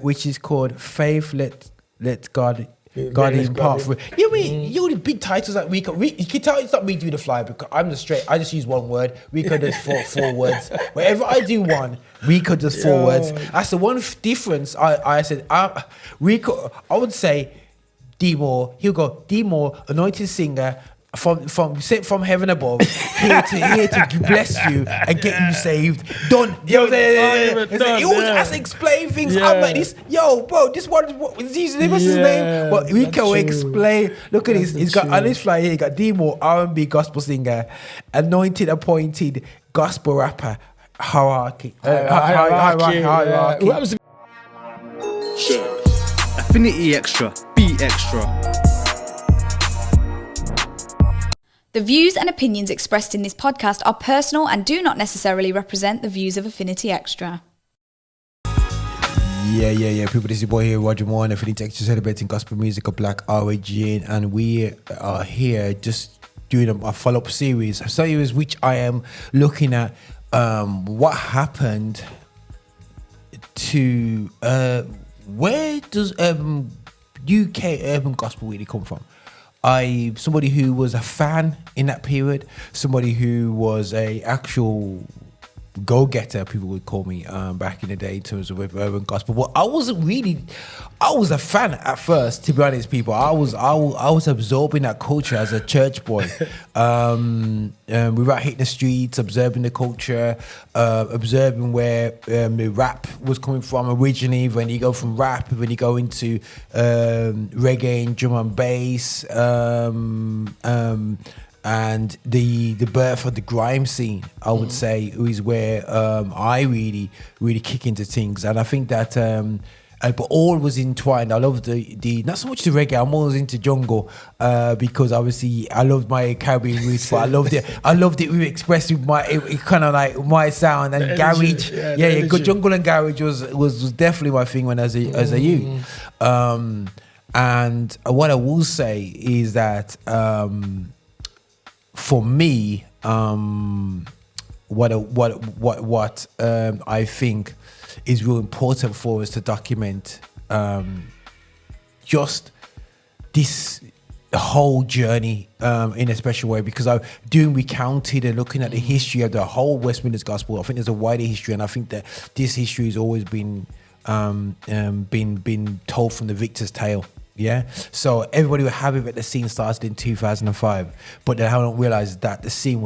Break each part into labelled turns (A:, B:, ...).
A: which is called Faith Let God impart through. You mean you know the big titles that Rico? You can tell it's not me doing the fly because I'm just straight. I just use one word. Rico does four words. Whenever I do one, Rico does 4 words. That's the one difference. I said Rico. I would say D Moore. He'll go D Moore, anointed singer. Sent from heaven above, here to bless you and get you saved. Done. You know what I'm saying? He always has to explain things. Yeah. I'm like this, yo, bro, this one is Jesus, what's his name? But Rico explain. Look at this. He's got on his flyer here, he got Demo, R&B gospel singer, anointed, appointed gospel rapper, hierarchy.
B: Affinity Xtra, be extra.
C: The views and opinions expressed in this podcast are personal and do not necessarily represent the views of Affinity Xtra.
A: Yeah. People, this is your boy here, Roger Moore, and Affinity Xtra, celebrating gospel music of Black origin, and we are here just doing a follow-up series which I am looking at what happened to where does UK urban gospel really come from? Somebody who was a fan in that period, somebody who was a actual go-getter, people would call me back in the day in terms of urban gospel. But I was a fan at first, to be honest, people. I was absorbing that culture as a church boy. We were out hitting the streets, observing the culture, observing where the rap was coming from originally. When you go from rap, when you go into reggae and drum and bass, and the birth of the grime scene, I would say, is where I really kick into things. And I think that but all was entwined. I love the not so much the reggae. I'm always into jungle because obviously I loved my Caribbean roots, but I loved it expressed with my kind of like my sound and the garage. Yeah, good jungle and garage was definitely my thing when as a youth. And what I will say is that for me, what I think is real important for us to document just this whole journey in a special way, because I'm doing recounted and looking at the history of the whole West Midlands gospel. I think there's a wider history, and I think that this history has always been told from the victor's tale. Yeah, so everybody will have it that the scene started in 2005, but they haven't realized that the scene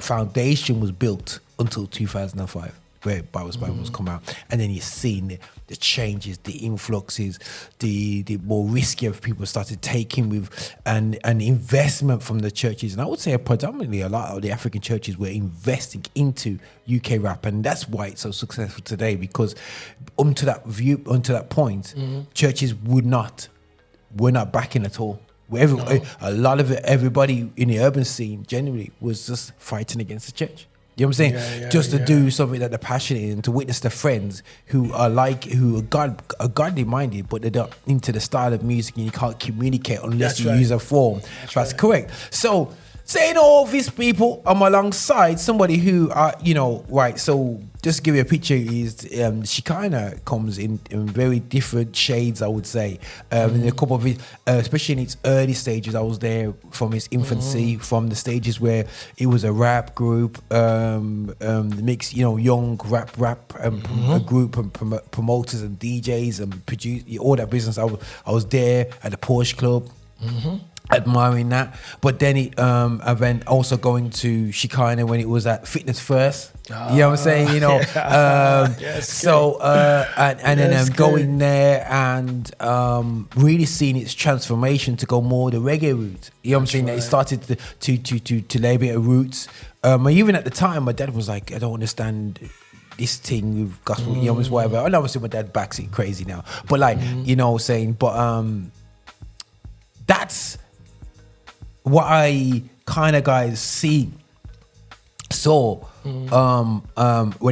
A: foundation was built until 2005, where Bible's come out, and then you've seen the changes, the influxes, the more risky of people started taking with an investment from the churches, and I would say predominantly a lot of the African churches were investing into UK rap, and that's why it's so successful today. Because unto that point, churches were not backing at all. A lot of it, everybody in the urban scene generally was just fighting against the church. You know what I'm saying? To do something that they're passionate in, to witness their friends who are godly minded, but they're not into the style of music, and you can't communicate unless you use a form. That's correct. So saying all these people, I'm alongside somebody who so just to give you a picture, is Shekinah comes in very different shades, I would say. In a couple of it, especially in its early stages, I was there from its infancy, from the stages where it was a rap group, mixed, young rap, a group and promoters and DJs and produce all that business. I was there at the Porsche Club. Admiring that, but then and then also going to Shekinah when it was at Fitness First. You know what I'm saying? And then going there and really seeing its transformation to go more the reggae route. You know what I'm saying? Right. It started to lay a bit of roots. Even at the time, my dad was like, I don't understand this thing with gospel, whatever. And obviously my dad backs it crazy now, but that's what I kind of saw when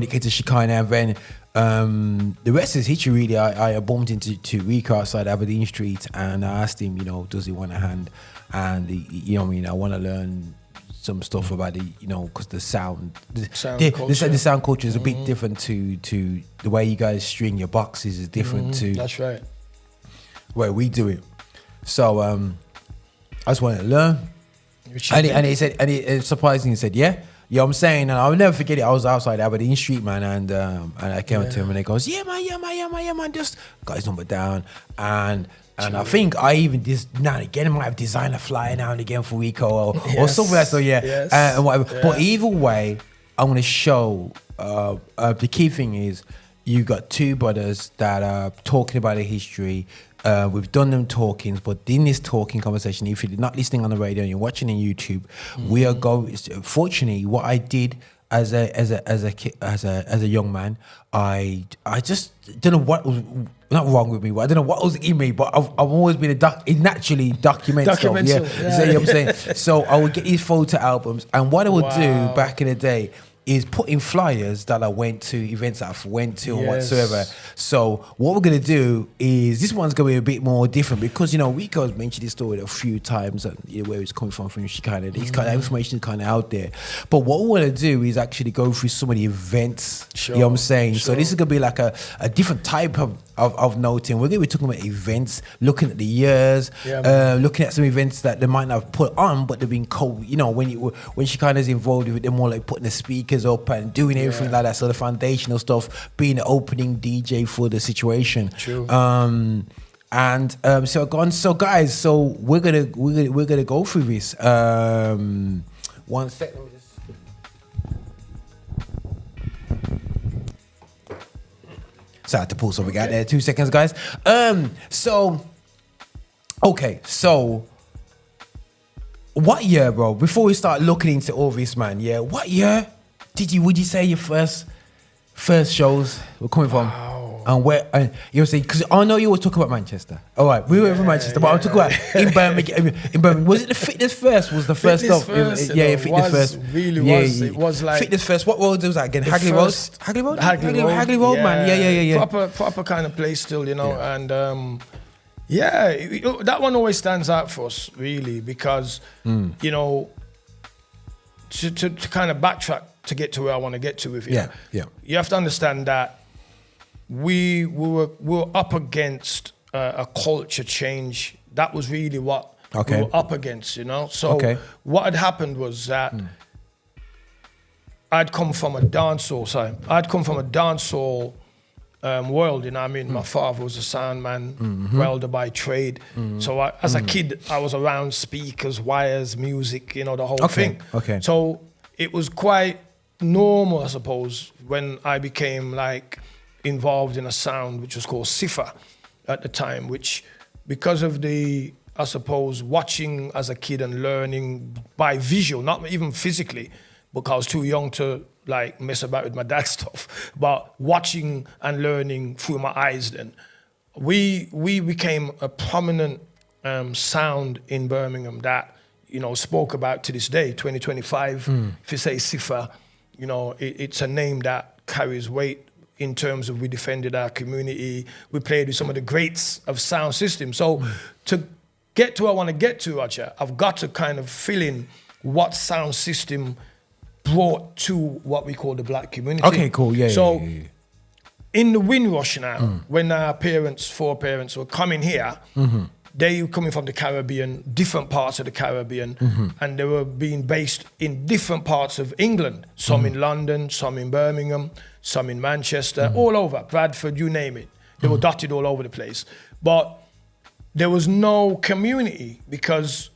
A: it came to Shekinah, and then the rest is history really. I bumped into Rico outside Aberdeen Street, and I asked him, does he want a hand? And I want to learn some stuff about the, you know, because the sound
D: culture.
A: the sound culture is a bit different to the way you guys string your boxes is different to
D: That's right.
A: where we do it. So I just wanted to learn. And he said, and surprisingly he said, yeah, I'm saying, and I'll never forget it. I was outside Aberdeen Street, man, and I came up to him and he goes, yeah, man, just got his number down, and I think I even now and again might have designed a flyer now and again for Rico or something like that. So and whatever. Yeah. But either way, I want to show the key thing is you got two brothers that are talking about the history. We've done them talkings, but in this talking conversation, if you're not listening on the radio and you're watching on YouTube, we are going. Fortunately, what I did as a young man, I just don't know what was not wrong with me, but I don't know what was in me. But I've always been naturally documental. Yeah. So, you know what I'm saying. So I would get these photo albums, and what I would do back in the day is put in flyers that I went to, events that I went to, and whatsoever. So what we're gonna do is this one's gonna be a bit more different because, you know, Rico's mentioned this story a few times, and, you know, where it's coming from Shekinah. This kind of information is kind of out there. But what we want to do is actually go through some of the events. You know what I'm saying? So this is gonna be like a different type of noting. We're gonna be talking about events, looking at the years, looking at some events that they might not have put on, but they've been you know, when Shekinah's involved with it, they're more like putting the speakers up and doing everything like that. So the foundational stuff, being the opening DJ for the situation.
D: True.
A: So guys, so we're gonna go through this. 1 second. So I had to pull something out there. 2 seconds, guys. So what year, bro? Before we start looking into all this, man, what year would you say your first shows were coming from? And where, and you know, because I know you were talking about Manchester. All right, we were from Manchester, but I'm talking about in Birmingham. Was it the Fitness First? Was the first
D: Fitness
A: stop?
D: First,
A: Fitness First.
D: Really was. It was like
A: Fitness First. What road was that again? Hagley Road, man. Yeah.
D: Proper kind of place still, you know, and that one always stands out for us, really, because you know, to kind of backtrack to get to where I want to get to with you. You have to understand that we were up against a culture change. That was really what we were up against, you know. So what had happened was that I'd come from a dancehall world, you know what I mean? My father was a sound man, welder by trade. So as a kid, I was around speakers, wires, music, you know, the whole thing. So it was quite normal, I suppose, when I became like involved in a sound which was called Cipher at the time, which because of the, I suppose, watching as a kid and learning by visual, not even physically, because I was too young to like mess about with my dad's stuff, but watching and learning through my eyes then, we became a prominent sound in Birmingham that, you know, spoke about to this day, 2025. If you say Cipher, you know, it's a name that carries weight in terms of we defended our community. We played with some of the greats of sound system. So to get to where I want to get to, Roger, I've got to kind of fill in what sound system brought to what we call the black community.
A: Okay, cool,
D: So in the Windrush now, when our four parents were coming here, they were coming from the Caribbean, different parts of the Caribbean, and they were being based in different parts of England, some in London, some in Birmingham, some in Manchester, all over, Bradford, you name it. They were dotted all over the place. But there was no community because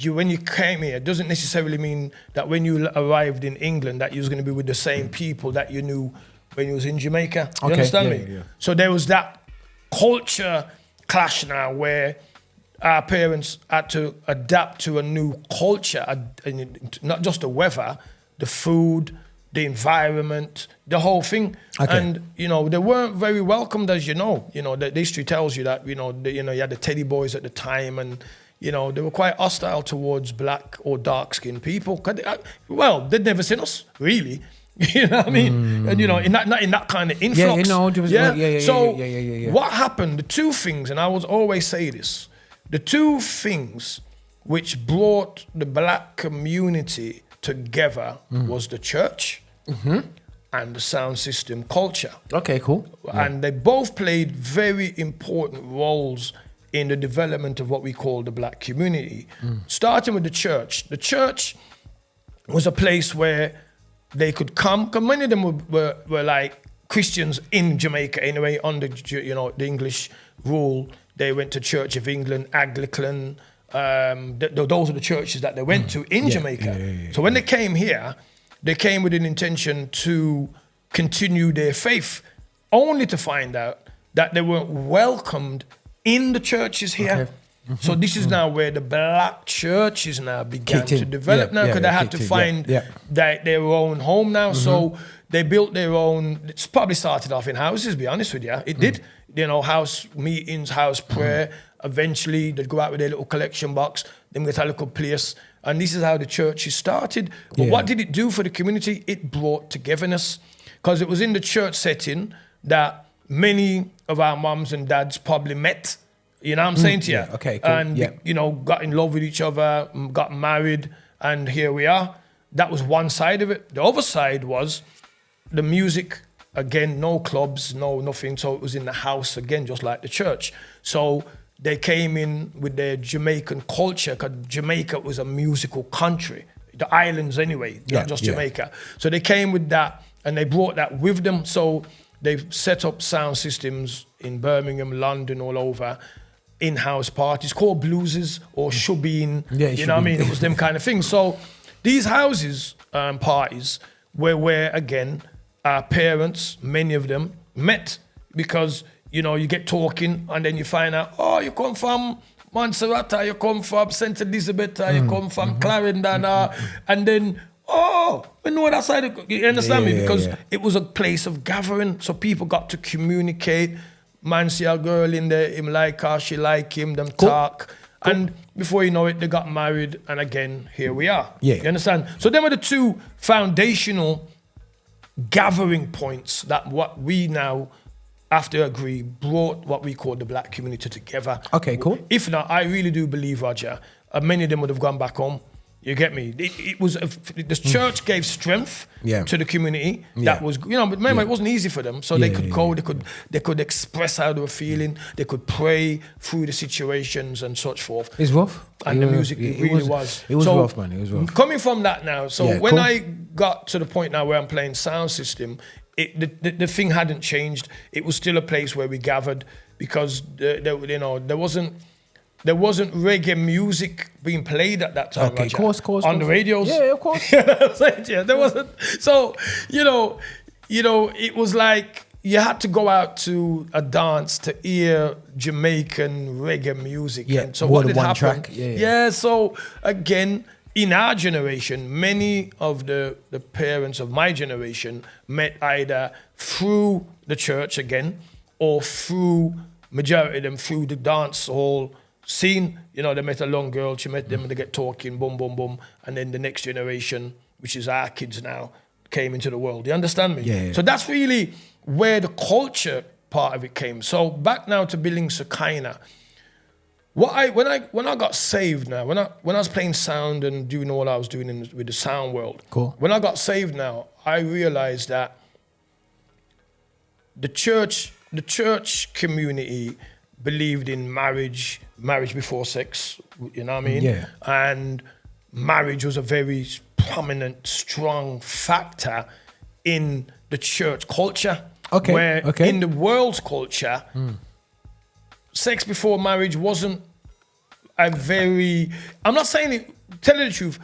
D: when you came here, it doesn't necessarily mean that when you arrived in England that you was going to be with the same people that you knew when you was in Jamaica. You understand me? Yeah. So there was that culture clash now where our parents had to adapt to a new culture, not just the weather, the food, the environment, the whole thing. And, you know, they weren't very welcomed, as you know. You know, the history tells you that, you had the Teddy Boys at the time, and, you know, they were quite hostile towards black or dark-skinned people. Well, they'd never seen us, really. You know what I mean? And, you know, not in that kind of influx. What happened, the two things, and I would always say this, the two things which brought the black community together was the church and the sound system culture.
A: Okay, cool.
D: And they both played very important roles in the development of what we call the black community. Starting with the church. The church was a place where they could come, because many of them were like Christians in Jamaica anyway, under the English rule. They went to Church of England, Anglican. Those are the churches that they went to in Jamaica. So when they came here, they came with an intention to continue their faith, only to find out that they weren't welcomed in the churches here. Okay. So this is now where the black churches now began to develop now, because they had to find their own home now. So they built their own. It's probably started off in houses, be honest with you. It did. House meetings, house prayer. Eventually, they'd go out with their little collection box, then get a little place. And this is how the churches started. But what did it do for the community? It brought togetherness. Because it was in the church setting that many of our mums and dads probably met. You know what I'm saying to you?
A: Yeah, okay, cool.
D: And, got in love with each other, got married, and here we are. That was one side of it. The other side was the music. Again, no clubs, no nothing. So it was in the house again, just like the church. So they came in with their Jamaican culture, because Jamaica was a musical country. The islands anyway, not just Jamaica. So they came with that, and they brought that with them. So they've set up sound systems in Birmingham, London, all over, in-house parties called blueses or shubeen. You know what I mean? It was them kind of things. So these houses parties were where, again, our parents, many of them, met, because, you get talking and then you find out, oh, you come from Montserrat, you come from St. Elizabeth, you come from Clarendon, and then, oh, we know that side. You understand me? Because it was a place of gathering, so people got to communicate. Man see a girl in there, him like her, she like him, them talk. And before you know it, they got married, and again, here we are. You understand? So them are the two foundational gathering points that what we now have to agree brought what we call the black community together. Okay, cool. If not, I really do believe, Roger, many of them would have gone back home. You get me? It was the church gave strength to the community. That was, but remember, it wasn't easy for them. So they could go, they could express how they were feeling. They could pray through the situations and such forth.
A: It's rough.
D: And the music really was.
A: It was rough, man. It was rough.
D: Coming from that now, so when I got to the point now where I'm playing sound system, the thing hadn't changed. It was still a place where we gathered, because there wasn't reggae music being played at that time.
A: Okay, of course.
D: On the radios.
A: Yeah, of course.
D: There wasn't. So, it was like you had to go out to a dance to hear Jamaican reggae music.
A: Yeah,
D: and so what did happen?
A: Track.
D: So again, in our generation, many of the parents of my generation met either through the church again, or through, majority of them, through the dance hall scene. They met a young girl, she met them, and they get talking, boom, boom, boom. And then the next generation, which is our kids now, came into the world. You understand me?
A: Yeah.
D: So that's really where the culture part of it came. So back now to building Shekinah. When I got saved now, when I was playing sound and doing all I was doing with the sound world, when I got saved now, I realized that the church community believed in marriage before sex, you know what I mean?
A: Yeah.
D: And marriage was a very prominent, strong factor in the church culture. Where in the world's culture, sex before marriage wasn't a very, I'm not saying it, tell you the truth,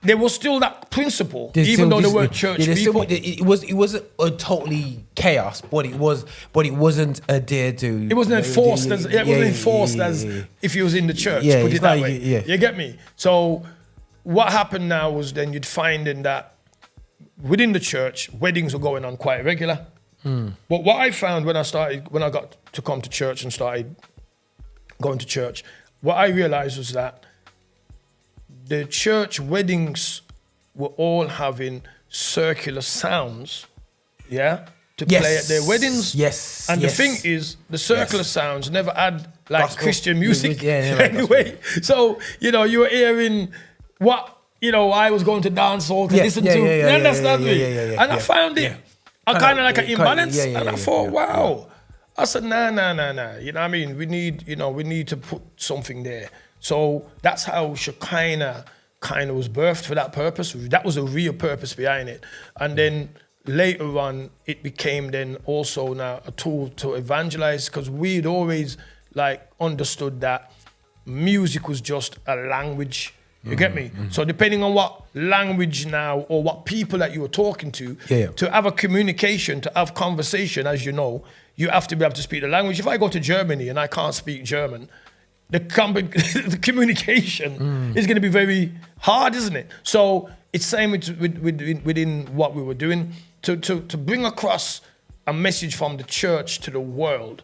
D: there was still that principle, even though there were church people.
A: It wasn't a totally chaos, but it wasn't adhered to.
D: It wasn't enforced as if you was in the church. Put it that way. You get me? So what happened now was then you'd find in that within the church, weddings were going on quite regular. But what I found when I got to come to church and started going to church, what I realized was that the church weddings were all having circular sounds, to play at their weddings. And the thing is, the circular sounds never had like gospel, Christian music anyway. So, you were hearing what you know, I was going to dance hall to listen to. You understand me? And I found it kind of like an imbalance. And I thought, wow. I said, nah. You know what I mean? We need to put something there. So that's how Shekinah kind of was birthed for that purpose. That was a real purpose behind it. And then later on, it became then also now a tool to evangelize, because we'd always like understood that music was just a language. You get me? So depending on what language now or what people that you were talking to have a communication, to have conversation, as you know, you have to be able to speak the language. If I go to Germany and I can't speak German, the communication is going to be very hard, isn't it? So it's same within what we were doing to bring across a message from the church to the world.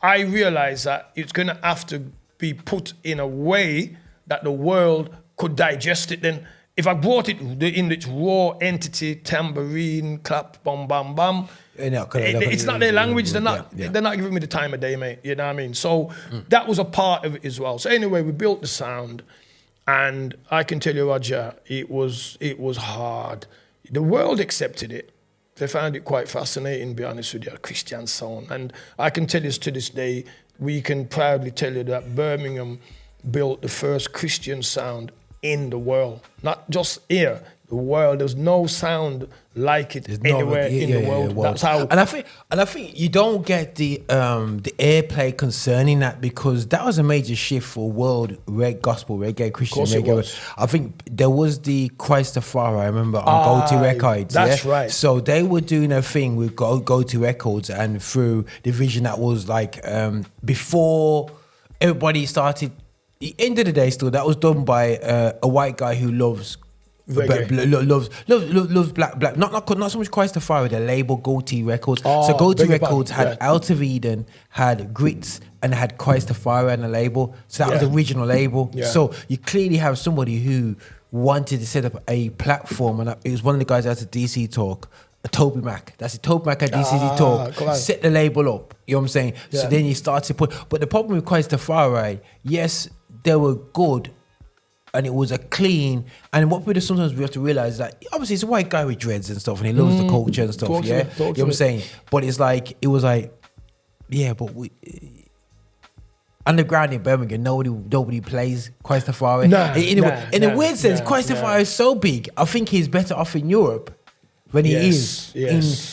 D: I realized that it's going to have to be put in a way that the world could digest it. Then if I brought it in its raw entity, tambourine, clap, bam, bam, bam, it's not their language. They're not giving me the time of day, mate. You know what I mean? So that was a part of it as well. So anyway, we built the sound, and I can tell you, Roger, it was hard. The world accepted it. They found it quite fascinating, to be honest with you, a Christian sound. And I can tell you to this day, we can proudly tell you that Birmingham built the first Christian sound in the world, not just here. The world, there's no sound like it anywhere in the world. That's how.
A: And I think you don't get the airplay concerning that, because that was a major shift for world gospel reggae, Christian reggae. I think there was the Christafari, I remember, on Go To Records.
D: That's right.
A: So they were doing a thing with Go To Records, and through the vision that was like before everybody started. The end of the day, still that was done by a white guy who loves loves black. Not so much Christafari. The label Go To Records. So Go To Records had Out of Eden, had Grits, and had Christafari on the label. So that was the original label. So you clearly have somebody who wanted to set up a platform, and it was one of the guys at the DC Talk. Toby Mac. That's it. Toby Mac at DCC Talk. Set the label up. You know what I'm saying? So then you start to put. But the problem with Christafari, yes, they were good, and it was a clean. And what we sometimes we have to realize is that obviously it's a white guy with dreads and stuff, and he loves the culture and stuff. You know what I'm saying? But it's like it was like, but we. Underground in Birmingham, nobody plays Christafari. In a weird sense, Christafari is so big. I think he's better off in Europe when he is.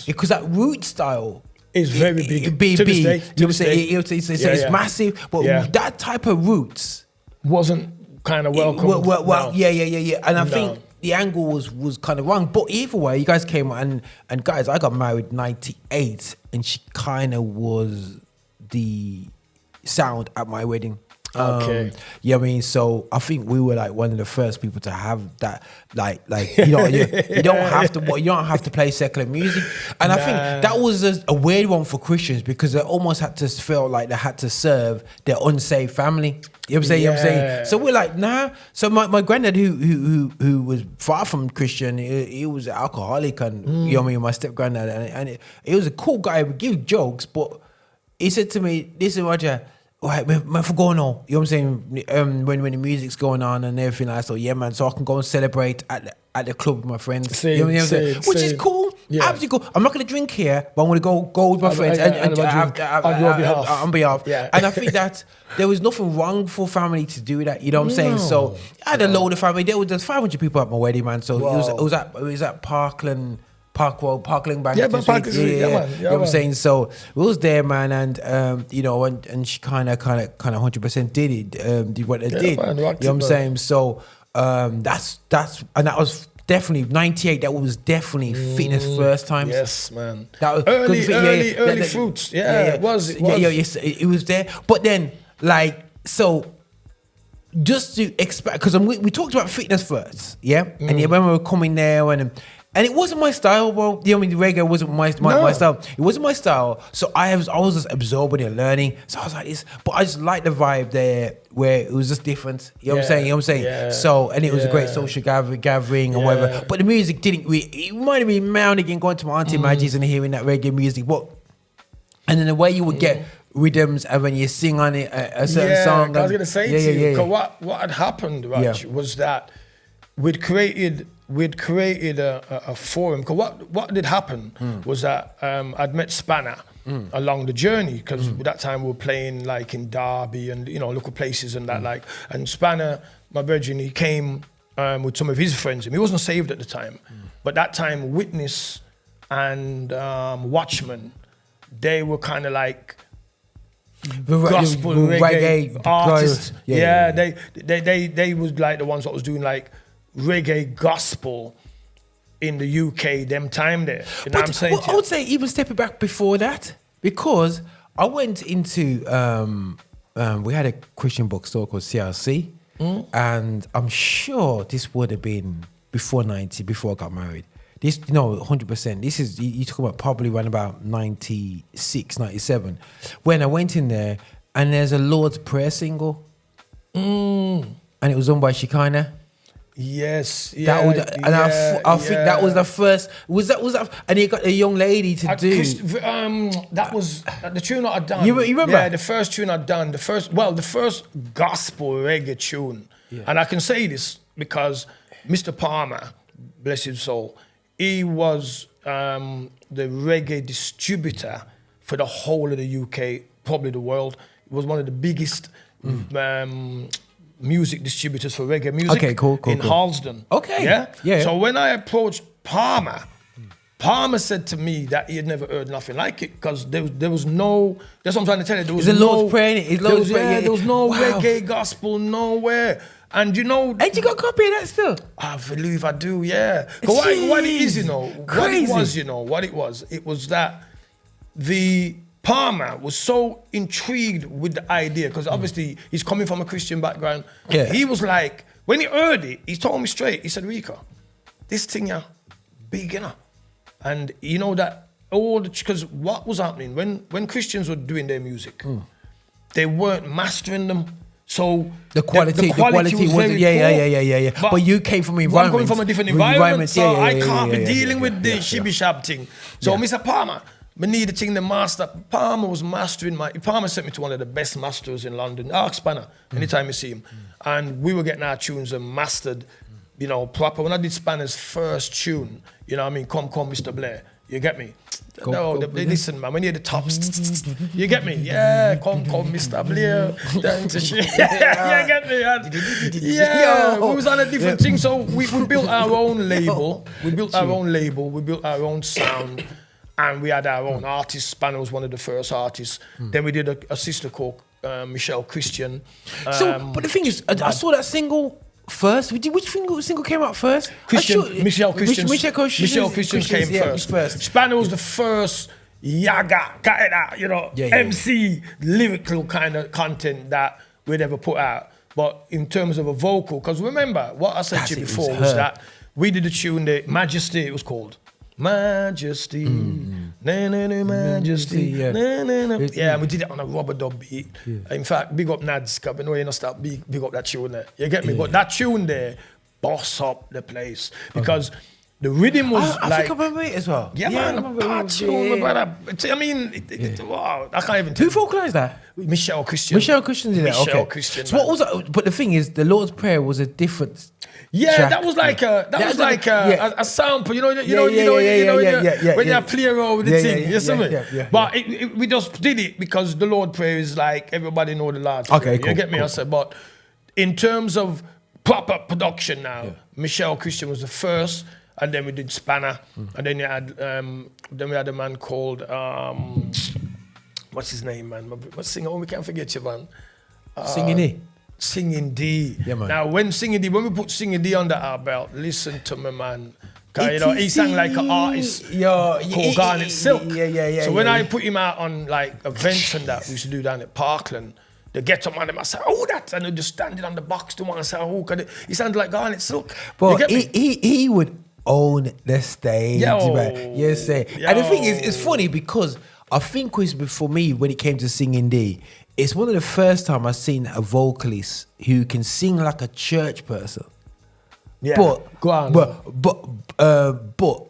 A: Because that root style
D: is very big.
A: To this day. You know what I'm saying? It's massive, but that type of roots
D: wasn't kind of welcome.
A: And I think the angle was kind of wrong. But either way, you guys came and guys, I got married in 98, and she kind of was the sound at my wedding. I mean, so I think we were like one of the first people to have that, like you don't have to play secular music, and I think that was a weird one for Christians, because they almost had to feel like they had to serve their unsaved family. You know what I'm saying? So we're like, nah. So my granddad, who was far from Christian, he was an alcoholic, and you know what I mean, my step granddad, and he was a cool guy. He would give jokes, but he said to me, "Listen, Roger, right, man, for going on, you know what I'm saying? When the music's going on and everything like that, so yeah, man, so I can go and celebrate at the club with my friends, you know what I'm saying? Which is cool, absolutely cool. I'm not gonna drink here, but I'm gonna go with my friends and on behalf. And I think that there was nothing wrong for family to do that, you know what I'm saying? So I had a load of family. There's 500 people at my wedding, man. So it was at Parkland Bank. You know what I'm saying? So it was there, man, and you know, and she kind of 100% did it, did what it did. Man, you know what I'm saying? So that's and that was definitely 98. That was definitely fitness first time.
D: Yes, man.
A: That was
D: early fruits. It was.
A: It was there. But then, like, so just to expect, because we talked about fitness first, and when we were coming there and it wasn't my style, bro. You know, I mean, the reggae wasn't my style. It wasn't my style. So I was just absorbing and learning. So I was like this, but I just liked the vibe there where it was just different. You know what I'm saying?
D: Yeah.
A: So, and it was a great social gathering and whatever. But the music didn't really, it might have been mounting and going to my Auntie Maggie's and hearing that reggae music. And then the way you would get rhythms and when you sing on it, a certain song.
D: I was going to say to you, because what had happened, Raj, was that we'd created a forum. Because what did happen was that I'd met Spanna along the journey, because at that time we were playing like in Derby and local places and that like. And Spanna, my virgin, he came with some of his friends. He wasn't saved at the time, but that time Witness and Watchman, they were kind of like gospel reggae artists. They was like the ones that was doing like reggae gospel in the UK them time there. You know what I'm saying?
A: I would say even stepping back before that, because I went into we had a Christian bookstore called CRC, and I'm sure this would have been before I got married. 100%. This is, you talk about probably around about 96, 97. When I went in there, and there's a Lord's Prayer single, and it was done by Shekinah.
D: Yes,
A: I think that was the first. Was that? And you got a young lady to do.
D: That was the tune that I'd done.
A: You remember?
D: Yeah, the first tune I'd done. The first gospel reggae tune. Yeah. And I can say this because Mr. Palmer, bless his soul, he was the reggae distributor for the whole of the UK, probably the world. He was one of the biggest music distributors for reggae music in Harlesden.
A: Okay.
D: Yeah. So when I approached Palmer, Palmer said to me that he had never heard nothing like it, because there was no. That's what I'm trying to tell you. There was
A: Lord's Prayer.
D: There was no reggae gospel nowhere. And you
A: got a copy of that still?
D: I believe I do, yeah. What it is, what it was that the Palmer was so intrigued with the idea, because obviously he's coming from a Christian background.
A: Yeah.
D: He was like, when he heard it, he told me straight, he said, Rico, this thing, yeah, big, And you know that because what was happening, when Christians were doing their music, they weren't mastering them. So
A: the quality was very poor. But you came from an environment.
D: I'm coming from a different environment, so I can't be dealing with the shibby shab thing. So Mr. Palmer, we need a thing to master. Palmer was mastering Palmer sent me to one of the best masters in London, Spanna, anytime you see him. And we were getting our tunes and mastered, proper. When I did Spanna's first tune, come, Mr. Blair, you get me? Listen, man, when you're the tops, you get me? Yeah, come, Mr. Blair. You get me? Yeah, we was on a different thing. So we built our own label. We built our own sound. And we had our own artists. Spanna was one of the first artists. Then we did a sister called Michelle Christian.
A: But the thing is, I saw that single first. Which single came out first?
D: Michelle Christian came first. Spanna was the first MC lyrical kind of content that we'd ever put out. But in terms of a vocal, because remember, what I said to you before was that we did a tune, the Majesty, it was called. Majesty, Majesty, Yeah, and we did it on a rubber dub beat. In fact, big up Nads, because I know you're not stop big up that tune there. You get me? But that tune there, boss up the place, because the rhythm was
A: I think I remember it as well.
D: Yeah, man, a tune, brother. I mean, wow, I can't even tell.
A: Who vocalized that?
D: Michelle Christian.
A: Michelle Christian did that. Okay.
D: Christian.
A: So what was that? But the thing is, the Lord's Prayer was a different.
D: Yeah,
A: track.
D: that was like a sample, when you play around with the thing, you see me? But we just did it because the Lord Prayer is like everybody know the Lord's Prayer. You get me? I said, but in terms of proper production now, Michelle Christian was the first, and then we did Spanna, and then we had a man called what's his name, man? What's singer? We can't forget you, man. Singing D.
A: Yeah, man.
D: Now, when we put Singing D under our belt, listen to me, man. He sang like an artist called Garnet Silk. So when I put him out on like events and that, we used to do down at Parkland, the get up man, I say, that, and they're just standing on the box to one and say, he sounded like Garnet Silk.
A: But he would own the stage, man. You say. And the thing is, it's funny because I think for me, when it came to Singing D, it's one of the first time I've seen a vocalist who can sing like a church person.
D: Yeah.
A: But
D: Go on.
A: but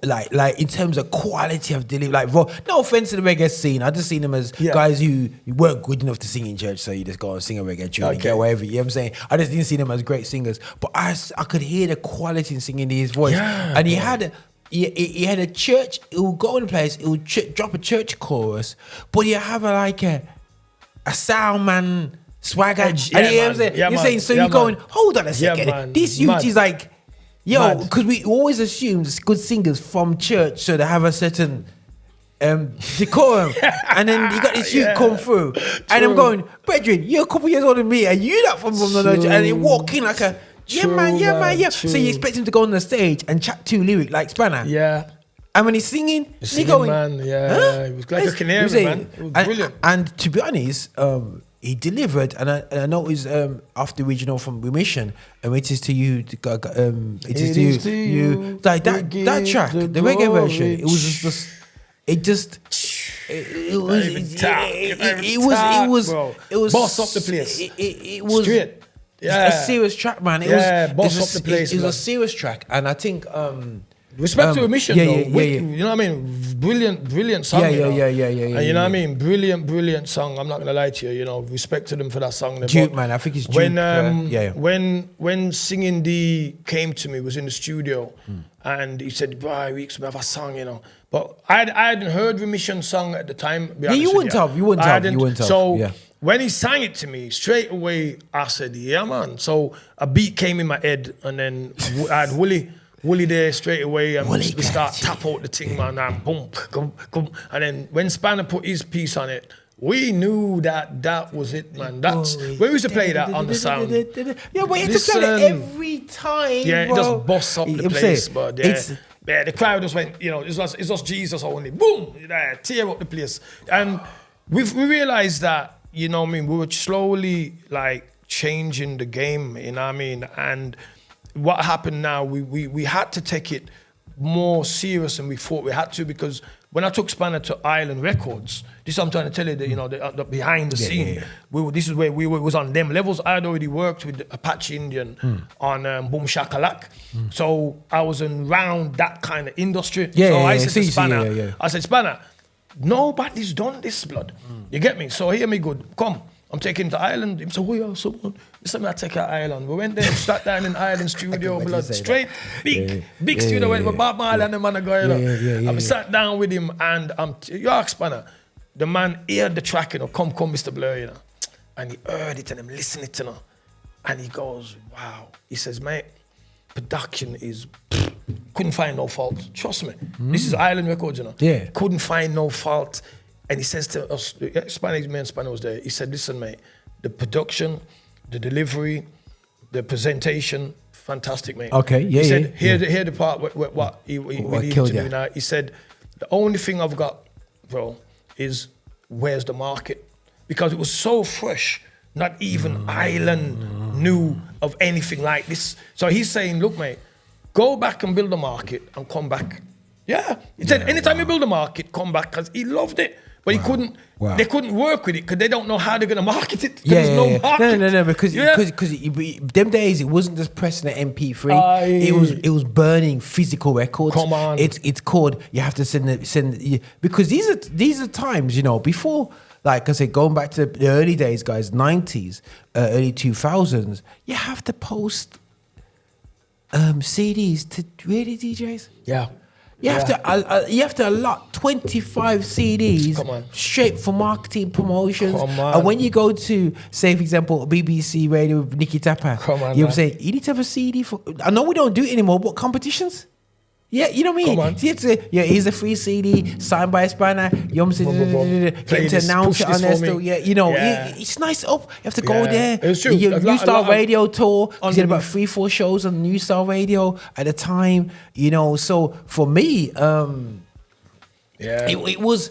A: like in terms of quality of delivery, like no offense to the reggae scene, I just seen them as guys who weren't good enough to sing in church, so you just go and sing a reggae tune and get whatever. You know what I'm saying? I just didn't see them as great singers, but I could hear the quality in singing his voice, and he had a church. It would go in a place. It would drop a church chorus, but you have a sound man swagger. And you know what I'm saying? You're saying, so you're going, hold on a second. This youth is like, yo, because we always assume good singers from church, so they have a certain decorum. And then you got this youth come through. And I'm going, brethren, you're a couple years older than me, and you're not from the church. And they walk in like a, man. So you expect him to go on the stage and chat two lyrics like Spanna.
D: Yeah.
A: And when he's singing,
D: Singing,
A: going,
D: man, it was like a canary, man. It was brilliant.
A: And to be honest, he delivered, and I know it's after the original from Remission, and it is to you, it is to you. Like that track, the reggae version, it was
D: boss up the place.
A: It was
D: straight.
A: A serious track, man.
D: Boss up the place.
A: It was a serious track, and I think.
D: Respect to Remission, though. You know what I mean? Brilliant song.
A: Yeah.
D: And you know what I mean? Brilliant song. I'm not gonna lie to you. You know, respect to them for that song.
A: Duke, man. I think it's Duke.
D: When Singing D came to me, he was in the studio, and he said, "Boy, we have a song," you know. But I hadn't heard Remission song at the time.
A: You wouldn't have.
D: So when he sang it to me, straight away I said, "Yeah, man." So a beat came in my head, and then I had Wooly there straight away, and we start tap out the thing, man, and boom, come. And then when Spanna put his piece on it, we knew that was it, man. That's we used to play that on the sound.
A: Yeah, but you had to play that every time.
D: Yeah,
A: bro.
D: It just busts up the place, but the crowd just went, you know, it's just Jesus only. Boom, tear up the place. And we realized that, you know what I mean, we were slowly like changing the game, you know what I mean? And what happened now, we had to take it more serious than we thought we had to, because when I took Spanna to Island Records, this is what I'm trying to tell you, that, you know, the behind the scene. This is where we was on them levels. I had already worked with Apache Indian on Boom Shakalak. So I was around that kind of industry. I said to Spanna, nobody's done this, blood. You get me? So hear me good. Come. I'm taking to Ireland. He said, "Oh yeah, someone." This time I take her Ireland. We went there, sat down in Ireland studio, blood straight, big studio. Went with Bob Marley and the man going. I sat down with him, and you ask Spanna, the man heard the track, you know, come, Mr. Blair, you know, and he heard it and I'm listening to it, and he goes, "Wow." He says, "Mate, production is." Couldn't find no fault. Trust me. This is Island Records, you know.
A: Yeah.
D: Couldn't find no fault. And he says to us, Spanna was there, he said, "Listen, mate, the production, the delivery, the presentation, fantastic, mate."
A: Okay,
D: He said, hear the part what we need to do now. He said, "The only thing I've got, bro, is where's the market?" Because it was so fresh, not even Ireland knew of anything like this. So he's saying, "Look, mate, go back and build a market and come back." Yeah. He said, anytime you build a market, come back, because he loved it. But he couldn't. They couldn't work with it because they don't know how they're gonna market it. There's no market.
A: No, because them days it wasn't just pressing an MP3. It was burning physical records.
D: Come on.
A: It's called. You have to send because these are times, you know, before. Like I said, going back to the early days, guys, 90s, early 2000s, you have to post CDs to radio DJs.
D: Yeah.
A: You have to allot 25 CDs straight for marketing promotions. And when you go to, say for example, BBC Radio with Nicky Tapper, you know what I'm saying? You need to have a CD for. I know we don't do it anymore, but competitions. Yeah, you know what I mean? You have to say, here's a free CD signed by Spanna. You know what I'm saying? Get to announce it on there still. Yeah, you know, it's nice up. You have to go there.
D: It's true.
A: Your New Star Radio tour. You did about 3-4 shows on New Star Radio at the time. You know, so for me, it was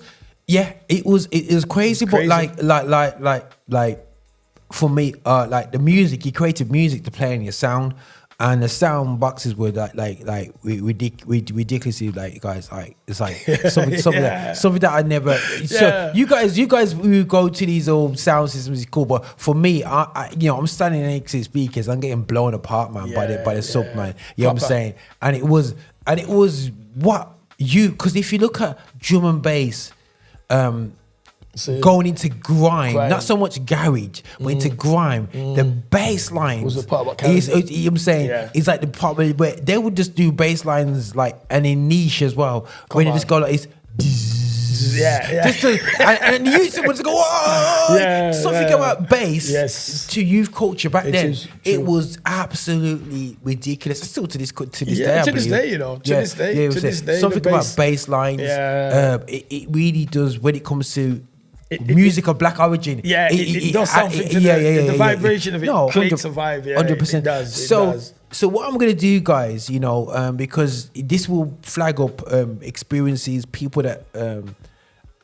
A: crazy. But like for me, like the music, you created music to play in your sound. and the sound boxes were ridiculously like guys like it's like something that I never. So you guys who go to these old sound systems is cool, but for me, I I'm standing next to the speakers, I'm getting blown apart, man, by the sub, man. You know what I'm saying? And it was what you, because if you look at drum and bass, going into grime, not so much garage, but into grime, the bass lines
D: was the part what
A: is, you know what I'm saying, it's like the part where they would just do bass lines like, and in niche as well, when you just go like it's just to, and you used to want to go something about bass to youth culture back then. It was absolutely ridiculous. Still to this day,
D: to this day, to this day,
A: something about bass lines. It really does when it comes to music of black origin.
D: It does something to the vibration of it creates a vibe.
A: 100%.
D: It does.
A: So what I'm gonna do, guys, because this will flag up experiences, people that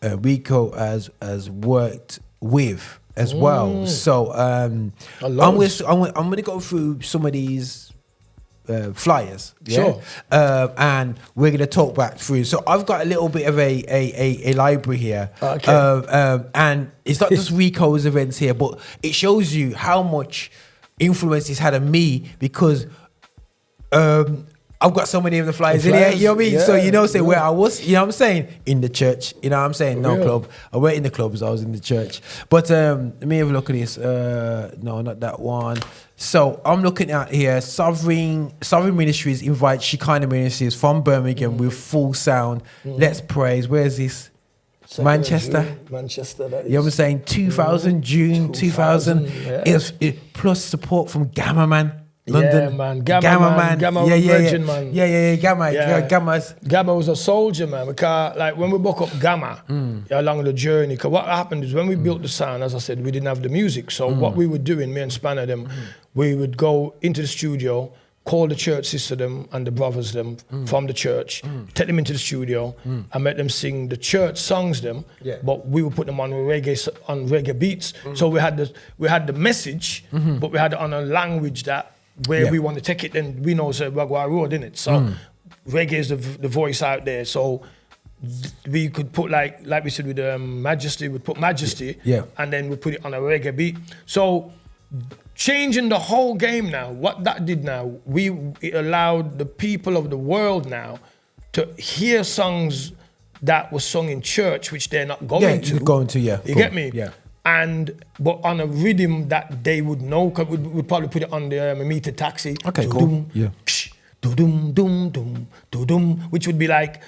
A: Rico has worked with as well. So I'm gonna go through some of these flyers, and we're gonna talk back through. So I've got a little bit of a library here, and it's not just Rico's events here, but it shows you how much influence it's had on me, because I've got so many of the flyers in here, you know what I mean? So say where I was, you know what I'm saying, in the church, you know what I'm saying, club. I went in the clubs, I was in the church. But let me have a look at this. No, not that one. So I'm looking at here, Sovereign Ministries invite Shekinah Ministries from Birmingham with full sound. Let's praise. Where's this? Manchester.
D: Manchester, that is.
A: You know what I'm saying? 2000, June 2000. Plus support from Gamma Man. London,
D: man.
A: Gamma
D: Virgin, man. Gamma was a soldier, man. Because like when we book up Gamma along the journey, because what happened is when we built the sound, as I said, we didn't have the music. So what we were doing, me and Spanna them, we would go into the studio, call the church sister them and the brothers them from the church, take them into the studio and make them sing the church songs them. But we would put them on reggae beats. So we had the message, but we had it on a language that where we want to take it, then we know it's a Ragwa road, innit? So reggae is the voice out there. So we could put like we said with Majesty, we'd put Majesty, and then we put it on a reggae beat. So changing the whole game now, what that did now, it allowed the people of the world now to hear songs that were sung in church, which they're not going to. You get me?
A: Yeah.
D: But on a rhythm that they would know, cause we'd probably put it on the meter taxi.
A: Okay, cool. Yeah.
D: Which would be like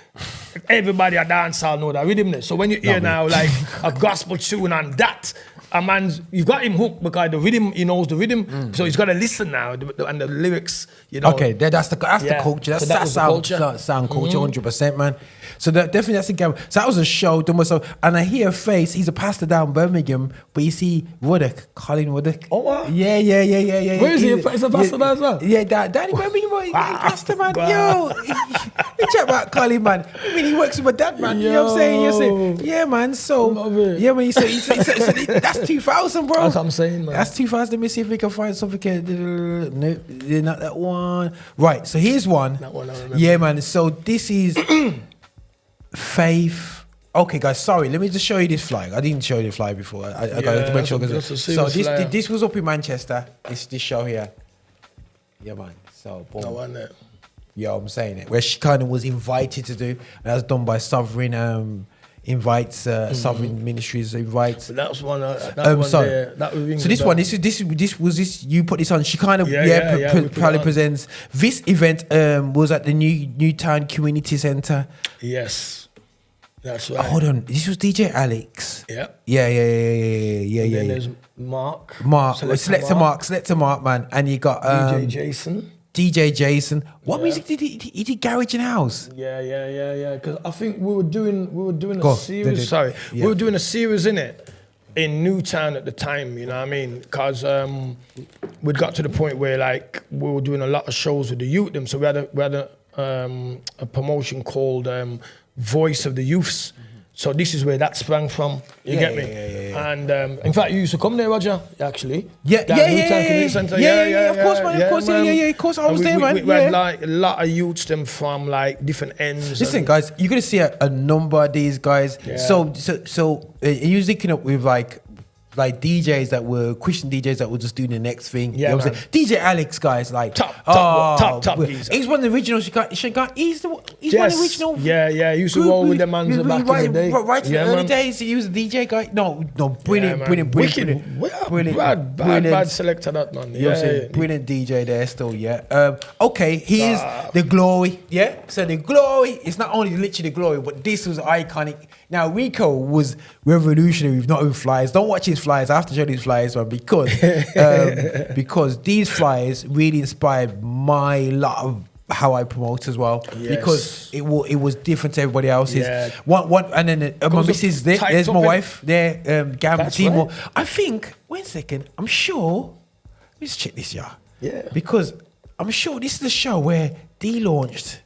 D: everybody at dance hall know that rhythm. So when you hear now like a gospel tune and that, a man's, you got him hooked because the rhythm, he knows the rhythm, so he's got to listen now, and the lyrics,
A: Okay, that's the culture. That's sound culture, 100%, man. So definitely that's the game. So that was a show done myself, and I hear a face. He's a pastor down Birmingham, but you see Ruddock, Colin Ruddock.
D: Oh what?
A: Yeah.
D: Where is he? He's a pastor there as well.
A: Yeah, Daddy Birmingham, boy, pastor, man. Yo, you chat about Colin, man. I mean, he works with my dad, man. You know what I'm saying? You say, yeah, man. So yeah, man. So that's 2000, bro.
D: That's what I'm saying, man.
A: That's 2000. Let me see if we can find something. No, not that one. Right. So here's one.
D: That one I remember.
A: Yeah, man. So this is Faith. Okay, guys. Sorry. Let me just show you this flag. I didn't show you the flag before. I got to make sure. So this was up in Manchester. This show here. Yeah, man. So boom.
D: That one there.
A: Yeah, I'm saying it. Where Shekinah was invited to do, and that's done by Sovereign. Invites Sovereign Ministries invites.
D: But that was one. That one there. That was
A: so this one. This was you put this on. Shekinah proudly presents. This event was at the Newtown Community Centre.
D: Yes, that's right.
A: Hold on. This was DJ Alex.
D: Yeah.
A: Yeah.
D: Then there's Mark.
A: Selector Mark, man, and you got DJ Jason. What music did he did garage and house?
D: Yeah. Because I think we were doing a series. We were doing a series in Newtown at the time. You know what I mean? Because we'd got to the point where like we were doing a lot of shows with the youth. So we had a promotion called Voice of the Youths. So this is where that sprang from. You get me?
A: Yeah.
D: And in fact, you used to come there, Roger. Actually.
A: Yeah.
D: Of course,
A: man. Of course, Of course, I was there, man.
D: We had like a lot of youths them from like different ends.
A: Listen, guys, you're gonna see a number of these guys.
D: Yeah.
A: So you was linking up with like DJs that were Christian DJs that were just doing the next thing.
D: Yeah,
A: you know what I'm
D: man.
A: saying? DJ Alex, guys, like
D: top geezer.
A: he's one of the original Shekinah. He's one of the original.
D: Yeah. He used to roll with the man back in the day.
A: Right in the early
D: man.
A: days, he was a DJ guy. No, brilliant.
D: Bad selector that man.
A: You know what I'm saying? Brilliant DJ there still, yeah. Okay, here's the glory, yeah? So the glory, it's not only literally the glory, but this was iconic. Now, Rico was revolutionary, not with flyers. Don't watch his flyers. I have to show these flyers, man, because these flyers really inspired my lot of how I promote as well.
D: Yes.
A: Because it was different to everybody else's.
D: Yeah.
A: One, and then my missus there, there's my wife there, Gam,
D: That's
A: Timo.
D: right.
A: I think, wait a second, I'm sure, let's check this, yeah.
D: Yeah.
A: Because I'm sure this is the show where D launched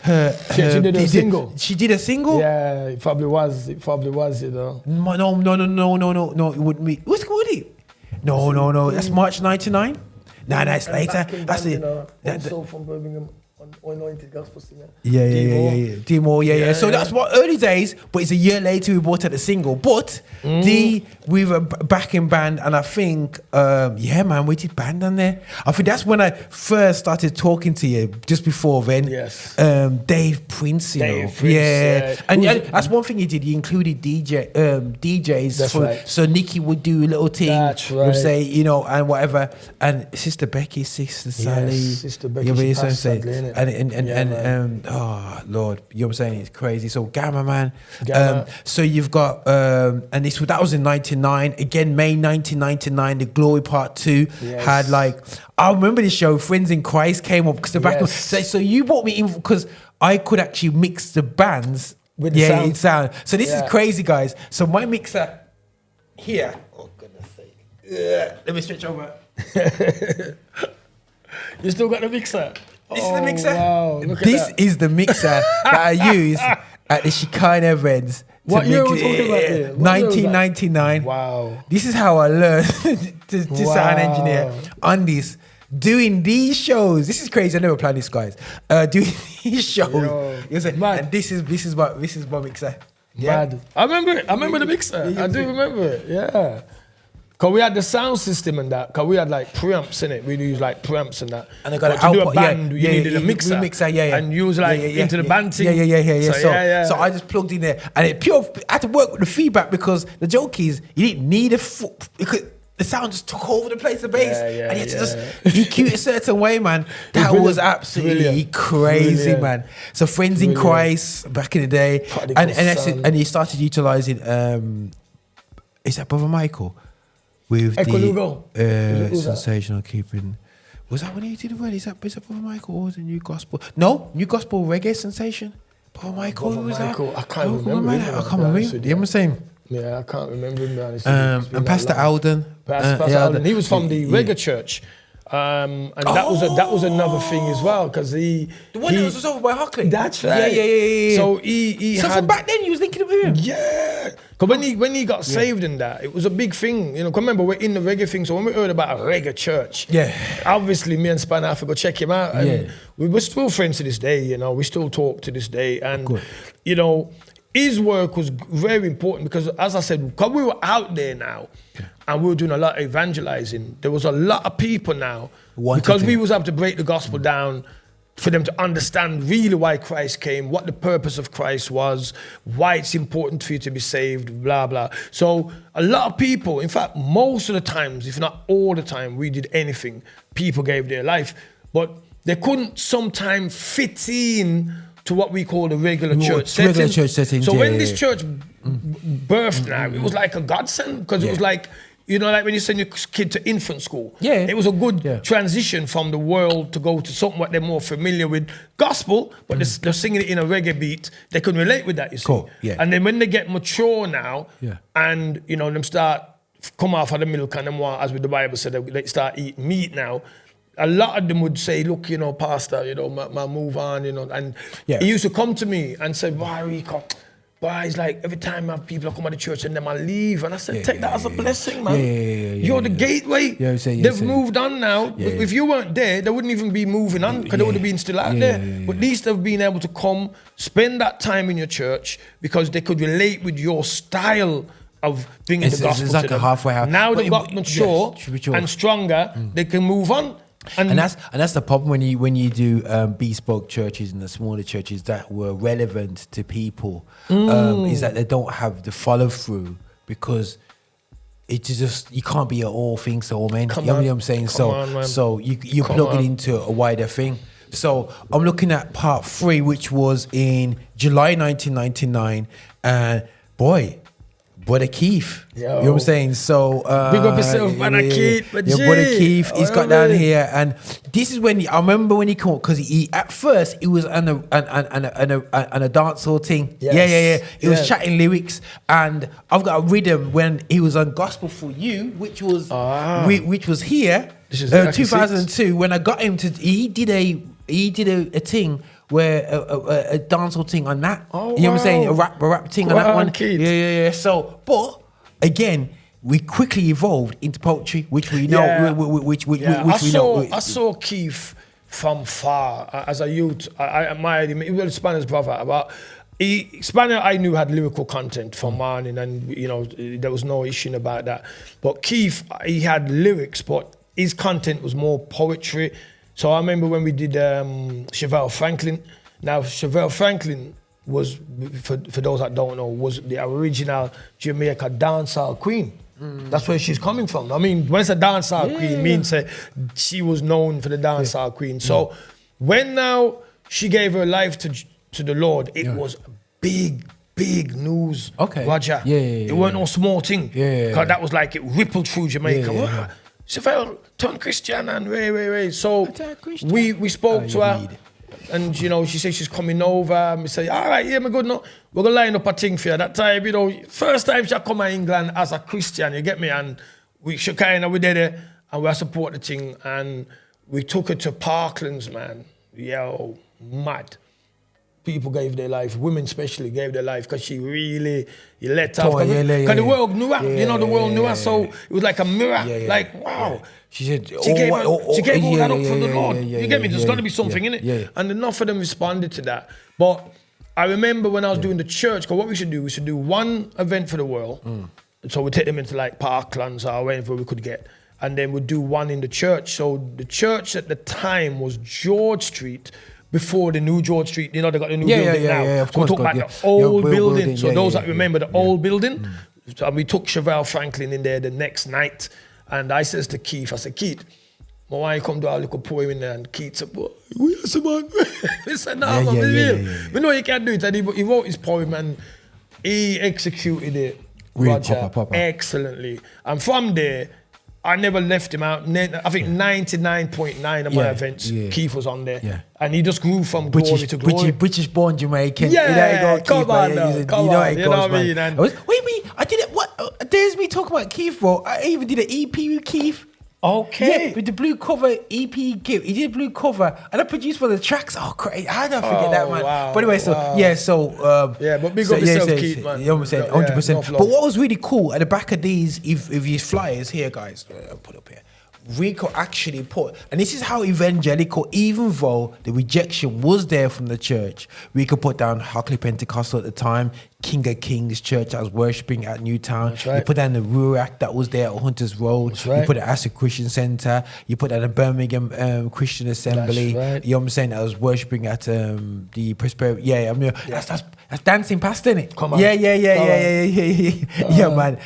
A: her.
D: She did a single.
A: She did a single?
D: Yeah, it probably was, you know.
A: No, it wouldn't be. What's good with it? No. That's March 99. Nah, that's later. That's it.
D: Also from Birmingham, anointed gospel singer.
A: Yeah. Demo, yeah. So that's what early days, but it's a year later we bought out the single. But D with a backing band, and I think, man, we did band on there. I think that's when I first started talking to you, just before then.
D: Yes.
A: Dave Prince, you know.
D: Dave Prince, yeah.
A: And that's one thing he did. He included DJs.
D: That's right.
A: So Nikki would do a little thing.
D: That's
A: You know,
D: right.
A: say, and whatever. And Sister Becky, Sister Sally.
D: Sister Becky,
A: You know
D: she
A: what I'm
D: passed
A: saying?
D: sadly, innit?
A: And oh Lord, you know what I'm saying? It's crazy. So Gamma Man.
D: Gamma.
A: So you've got and that was in 99. Again, May 1999, the Glory Part 2
D: Yes.
A: had like, I remember this show, Friends in Christ came up because the back.
D: Yes.
A: So you brought me in because I could actually mix the bands
D: With the sound.
A: So this is crazy, guys. So my mixer here. Oh goodness sake. Let me switch over.
D: You still got the mixer?
A: This is the mixer.
D: Wow, look at
A: This
D: that.
A: is the mixer that I use at the Shekinah events.
D: What year are we talking about here? What year was that?
A: 1999.
D: Wow.
A: This is how I learned to sound engineer on this. Doing these shows. This is crazy. I never planned this, guys. Doing these shows.
D: Yo,
A: You know,
D: mad.
A: and this is my mixer.
D: Mad. I remember it. I remember the mixer. I do remember it. Yeah. Because we had the sound system and that. Because we had like preamps in it. We use like preamps and that.
A: And I got
D: but
A: an
D: to do a
A: output,
D: band, you needed a mixer.
A: And
D: you was like into the band thing.
A: Yeah.
D: So,
A: So I just plugged in there. And I had to work with the feedback because the joke is you didn't need because the sound just took over the place of bass. And you had to just EQ it a certain way, man. That
D: Brilliant.
A: was absolutely
D: Brilliant.
A: crazy,
D: Brilliant.
A: man. So Friends in Christ back in the day. And he started utilising is that Brother Michael? With
D: Echo Lugo. Who's that?
A: Sensational Keeping. Was that when he did it? Is that Brother Michael or was it New Gospel? No, New Gospel Reggae Sensation. Brother Michael, who was that?
D: I can't remember him,
A: I can't remember him. You know what I'm saying?
D: Yeah, I can't remember him.
A: And Pastor Alden.
D: Pastor Alden. He was from the Reggae Church. And that was another thing as well because
A: The one that was over by Hockley.
D: That's right.
A: Yeah.
D: So he
A: So
D: had,
A: from back then you was linking up with him.
D: yeah. Because when he got saved in that, it was a big thing. You know, 'cause remember we're in the reggae thing. So when we heard about a reggae church, obviously me and Spanna have to go check him out. And we were still friends to this day. You know, we still talk to this day. And you know, his work was very important because, as I said, because we were out there now, and we were doing a lot of evangelizing. There was a lot of people now because we was able to break the gospel down for them to understand really why Christ came, what the purpose of Christ was, why it's important for you to be saved, blah, blah. So a lot of people, in fact, most of the times, if not all the time, we did anything, people gave their life, but they couldn't sometimes fit in to what we call the regular church setting.
A: Regular church setting.
D: So when this church birthed now, it was like a godsend because it was like, you know, like when you send your kid to infant school. It was a good transition from the world to go to something what they're more familiar with. Gospel, but they're singing it in a reggae beat. They can relate with that, you see. And then when they get mature now, and, you know, them start come off of the milk and them want, as with the Bible said, they start eating meat now. A lot of them would say, look, you know, Pastor, you know, my move on, you know. And he used to come to me and say, why, Rico? But it's like every time I have people come to the church and then I leave, and I said,
A: Yeah,
D: take that
A: yeah,
D: as a
A: yeah.
D: blessing, man.
A: Yeah,
D: You're the gateway.
A: Yeah, I'm saying,
D: They've moved on now.
A: Yeah, yeah.
D: If you weren't there, they wouldn't even be moving on because they would have been still out there. But at least they've been able to come, spend that time in your church because they could relate with your style of bringing the gospel
A: it's like
D: to them.
A: a halfway house.
D: Now
A: But
D: they've got mature and stronger, they can move on.
A: And that's the problem when you do bespoke churches and the smaller churches that were relevant to people is that they don't have the follow through because it's just you can't be at all things to all men. You know what I'm saying? So you plug it into a wider thing. So I'm looking at part 3, which was in July 1999, and boy. Brother Keith, you know what I'm saying? So
D: big up yourself, Brother Keith.
A: Brother Keith, he's got down here, and this is when I remember when he came because he at first he was on a dancehall thing.
D: Yes.
A: He was chatting lyrics, and I've got a rhythm when he was on Gospel for You, which was here,
D: This is
A: 2002. When I got him to, he did a thing. Where a dancehall thing on that, you know what I'm saying? A rap thing on that one.
D: Kid.
A: Yeah. So, but again, we quickly evolved into poetry, which we know,
D: I saw Keith from far as a youth. I admired him. He was Spanna's brother, but Spanna I knew had lyrical content from morning, and there was no issue about that. But Keith, he had lyrics, but his content was more poetry. So I remember when we did Chevelle Franklin. Now Chevelle Franklin was, for those that don't know, was the original Jamaica dancehall queen. That's where she's coming from. I mean, when it's a dancehall queen, means she was known for the dancehall queen. So when now she gave her life to the Lord, it was big news.
A: Okay.
D: Roger. It weren't no small thing. Because that was like it rippled through Jamaica. Chevelle turned Christian and way. So we spoke to her, and she said she's coming over. And we say, all right, my good, no, we're gonna line up a thing for her. That time, first time she come to England as a Christian, you get me? And we Shekinah, we did it, and we support the thing, and we took her to Parklands, man. Yo, mad. People gave their life, women especially gave their life because she really let off. Because the world knew her, the world knew her, so it was like a mirror. Like, wow.
A: She said,
D: she gave all that up for the Lord. You get me? There's got to be something in it.
A: Yeah.
D: And enough of them responded to that. But I remember when I was doing the church, because what we should do one event for the world. So we take them into like Parklands or wherever we could get. And then we'd do one in the church. So the church at the time was George Street, before the new George Street, they got the new building now.
A: Of course,
D: so we talk about the old building. So those that remember the old building, and we took Chevelle Franklin in there the next night, and I says to Keith, I said, Keith, why you come do a little poem in there? And Keith said, well, we are someone. He said, no, we know you can't do it. And he wrote his poem and he executed it, Roger, excellently. And from there, I never left him out. I think 99.9 of my events, Keith was on there.
A: Yeah.
D: And he just grew from glory to glory.
A: British born Jamaican.
D: Yeah, come on, come on. You know what I mean?
A: Wait, I did it. What? There's me talking about Keith, bro. I even did an EP with Keith.
D: Okay.
A: Yeah, with the blue cover EP gift. He did a blue cover and I produced one of the tracks. Oh, crazy. How did I forget that, man?
D: Wow,
A: but anyway,
D: but big up yourself, Keith, man.
A: You know what I'm saying? 100%. But what was really cool at the back of these, if these flyers here, guys, I'll put up here. Rico actually put, and this is how evangelical, even though the rejection was there from the church, Rico put down Hockley Pentecostal at the time, King of Kings Church I was worshipping at Newtown.
D: That's right.
A: You put down the Ruach that was there at Hunters Road.
D: That's right.
A: You put it at Acid Christian Centre. You put that at Birmingham Christian Assembly.
D: That's right.
A: You know what I'm saying? I was worshipping at the Prosperity. Yeah, I mean, that's dancing past, isn't it?
D: Come on.
A: Yeah, man.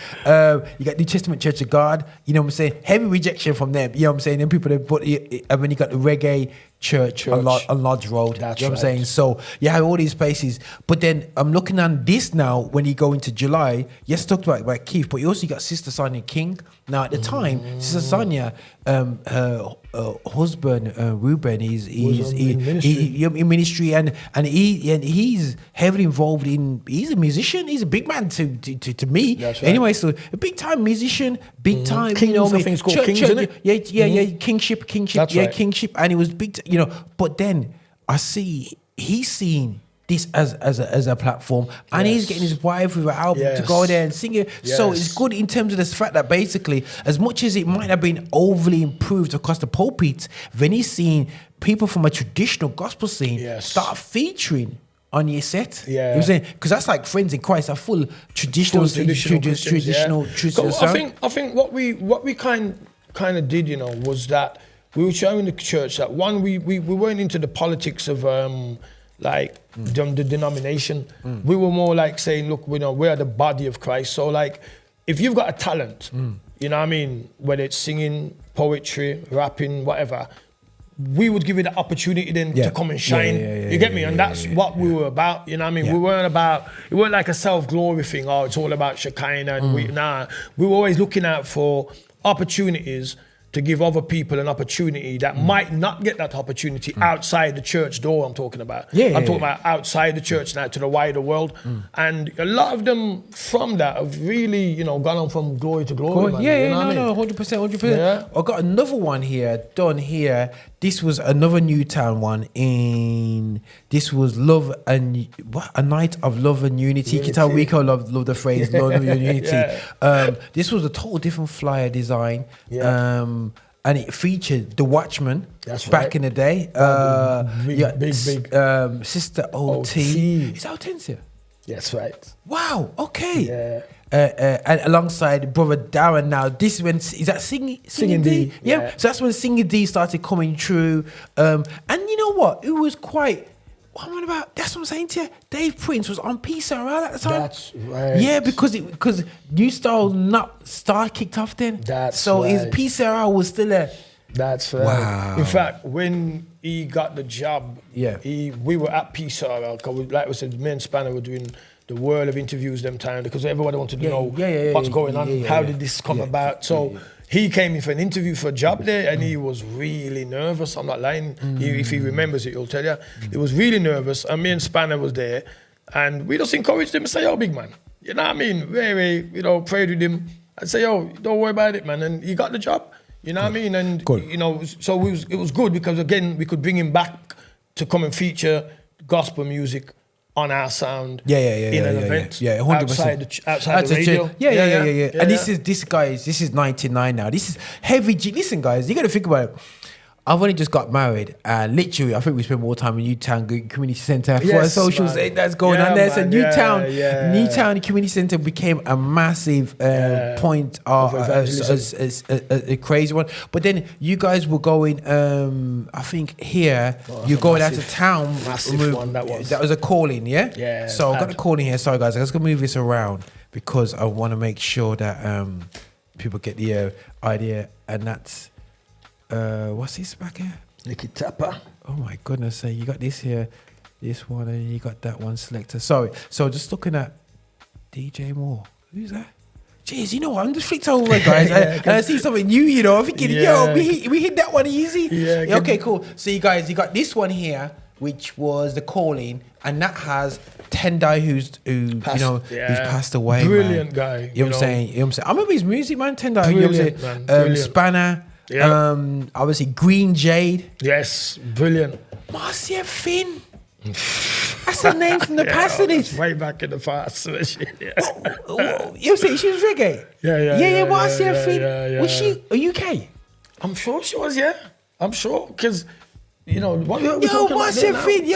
A: You got New Testament Church of God. You know what I'm saying? Heavy rejection from them. You know what I'm saying? Then people that put it, and then you got the Reggae Church. On Lodge Road.
D: That's
A: you know what I'm saying? So you have all these places. But then I'm looking on this now when you go into July. Yes, talked about Keith, but you also got Sister Sonia King. Now at the time, Sister Sonia, her husband Ruben, he's in ministry and he's heavily involved in. He's a musician. He's a big man to me. Right. Anyway, so a big time musician, big time.
D: Kings, I think it's called Kings, isn't it?
A: Yeah, Kingship.
D: That's right.
A: Kingship, and it was big. But then I see he's seen this as a platform, and he's getting his wife with an album to go there and sing it. So it's good in terms of the fact that basically, as much as it might have been overly improved across the pulpit, then he's seeing people from a traditional gospel scene start featuring on your set. You know what I'm saying? Because that's like Friends in Christ, are full traditional traditional
D: sound. I think what we kind of did, you know, was that we were showing the church that one, we weren't into the politics of the denomination. We were more like saying, look, we know we're the body of Christ. So like, if you've got a talent, you know what I mean, whether it's singing, poetry, rapping, whatever, we would give you the opportunity then to come and shine. You get me? And that's what we were about. You know what I mean? We weren't like a self-glory thing. Oh, it's all about Shekinah. And we were always looking out for opportunities to give other people an opportunity that might not get that opportunity outside the church door. I'm talking about. I'm talking about outside the church now to the wider world. And a lot of them from that have really, you know, gone on from glory to glory. Man, you know
A: 100%. Yeah. I've got another one here, done here. This was another Newtown one this was Love and a Night of Love and Unity. You can tell Rico loved the phrase Love and Unity. This was a total different flyer design. And it featured The Watchman back in the day. Big. Sister OT. Is that Hortensia?
D: That's right.
A: Wow, okay. And alongside Brother Darren now. This is when, is that Singing D? Yeah. So that's when Singing D started coming through. And you know what? It was quite... What am I about? That's what I'm saying to you. Dave Prince was on PCRL at the time.
D: That's right.
A: Yeah, because New Star kicked off then. His PCRL was still there.
D: That's right.
A: Wow.
D: In fact, when he got the job, we were at PCRL, because like we said, me and Spanna were doing the world of interviews them time, because everybody wanted to know what's going on, how did this come about. So he came in for an interview for a job there, and he was really nervous. I'm not lying. If he remembers it, he'll tell you. He was really nervous, and me and Spanna was there, and we just encouraged him and say, yo, big man, you know what I mean? Very, you know, prayed with him and say, yo, don't worry about it, man. And he got the job. You know what I mean? And, you know, so it was good, because, again, we could bring him back to come and feature gospel music on our sound in an event 100%. outside the radio.
A: Yeah. And this is 99 now. This is heavy G. Listen, guys, you got to think about it. I've only just got married, and literally, I think we spent more time in Newtown Community Centre for our socials that's going on there. So Newtown Community Centre became a massive point of a crazy one. But then you guys were going, I think here, you're going out of town.
D: Massive one that was.
A: That was a calling, yeah?
D: Yeah.
A: So I've got a calling here. Sorry, guys, I'm just going to move this around because I want to make sure that people get the idea, and that's... what's this back here?
D: Nicky Tapper.
A: Oh my goodness! So you got this here, this one, and you got that one selector. Sorry. So just looking at DJ Moore. Who's that? Jeez, you know what? I'm just flicked over, guys. And I see something new. You know, I'm thinking, yo, we hit that one easy. Yeah. Okay, cool. So you guys, you got this one here, which was the calling, and that has Tendai, who's passed away.
D: Brilliant guy.
A: You know what I'm saying? You know what I'm saying? I remember his music, man. Tendai.
D: Brilliant,
A: you know what I'm saying? Spanna.
D: Yep.
A: Obviously Green Jade.
D: Yes, brilliant.
A: Marcia Finn. That's a name from the past, isn't it?
D: Way back in the past.
A: You say she was reggae? Yeah. Marcia Finn. Was she a UK?
D: I'm sure she was. Yeah, I'm sure, because you know what.
A: Marcia Finn.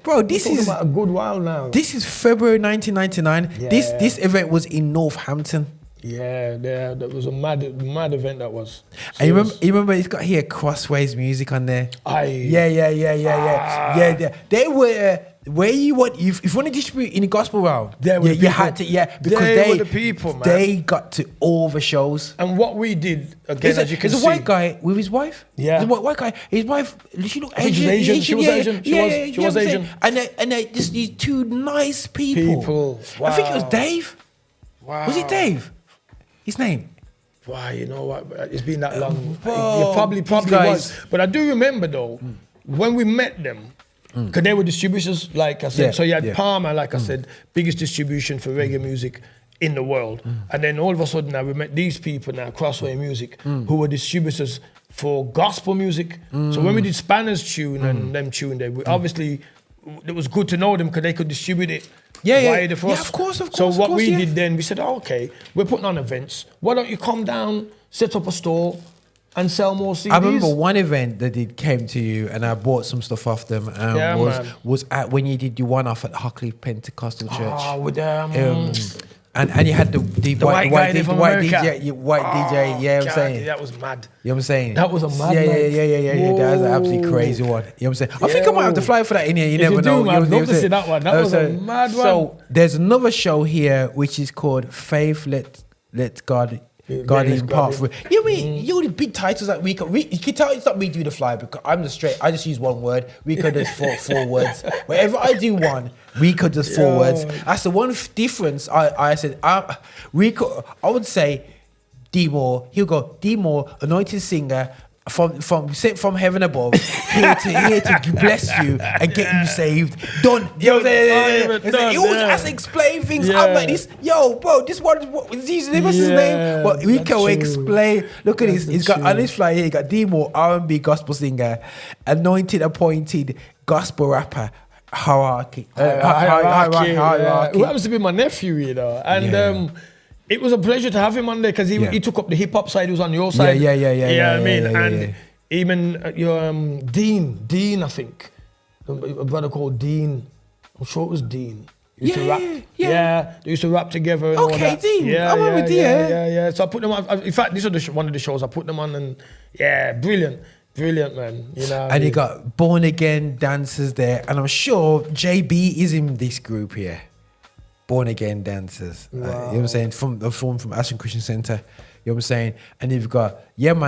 A: Bro, this is
D: about a good while now.
A: This is February 1999. Yeah. This event was in Northampton.
D: Yeah, that was a mad event that was.
A: And you remember it's got here Crossways music on there. Yeah. They were where you want if you want to distribute in the gospel realm. You had to because
D: they were the people, man.
A: They got to all the shows.
D: And what we did again, as you can see,
A: there's a white guy with his wife.
D: Yeah,
A: there's a white guy. His wife, she looked Asian.
D: She was Asian. She was Asian.
A: And they just these two nice people.
D: Wow.
A: I think it was Dave.
D: Wow.
A: Was it Dave? His name?
D: Wow, you know what? It's been that long. It probably was. But I do remember though, when we met them, because they were distributors, like I said. So you had Palmer, like I said, biggest distribution for reggae music in the world. And then all of a sudden now we met these people now, Crossway Music, who were distributors for gospel music. So when we did Spanner's tune and them tune there, we obviously it was good to know them because they could distribute it
A: Yeah,
D: wider for us.
A: of course.
D: So what we
A: yeah.
D: did then, we said, okay, we're putting on events. Why don't you come down, set up a store, and sell more CDs?
A: I remember one event that came to you, and I bought some stuff off them. Was at when you did your one off at Hockley Pentecostal Church.
D: Oh, with
A: and you had the
D: white guy
A: DJ,
D: from
A: white
D: America.
A: DJ, yeah, you know what I'm saying?
D: That was mad.
A: You know what I'm saying?
D: That was a mad
A: Yeah. That was an
D: Whoa.
A: absolutely crazy one. You know what I'm saying? I think I might have to fly for that in here. You never
D: you
A: know.
D: do, man,
A: You know
D: I'd
A: what
D: love to see that one. That was a mad one.
A: So there's another show here which is called Faith Let God impart through. You mean you know the big titles that you can tell it's not me doing the fly because I just use one word. Rico does four words. Wherever I do one, Rico does four words. That's the one difference. I said Rico. I would say D Moore. He'll go D Moore, anointed singer. Sent from heaven above, here to bless you and get you saved. Done. You know what I'm saying? He always has to explain things. I'm like this. Yo, bro, this one. What's his name? But we can explain. Look at this. He's got on his flyer here. He got Demo, R&B gospel singer, anointed, appointed gospel rapper. Hierarchy.
D: Who happens to be my nephew, you know, and. It was a pleasure to have him on there because he took up the hip hop side. He was on your side.
A: Yeah.
D: You know what I mean? And even your Dean, I think, a brother called Dean. I'm sure it was Dean. He used to rap. Yeah, they used to rap together. And all that.
A: Dean.
D: Yeah,
A: I remember Dean.
D: Yeah. So I put them on. In fact, this was one of the shows I put them on, and brilliant, man. You know.
A: And you got born again dancers there, and I'm sure JB is in this group here. Born again dancers.
D: Wow.
A: You know what I'm saying? From Ashton Christian Center. You know what I'm saying? And you've got,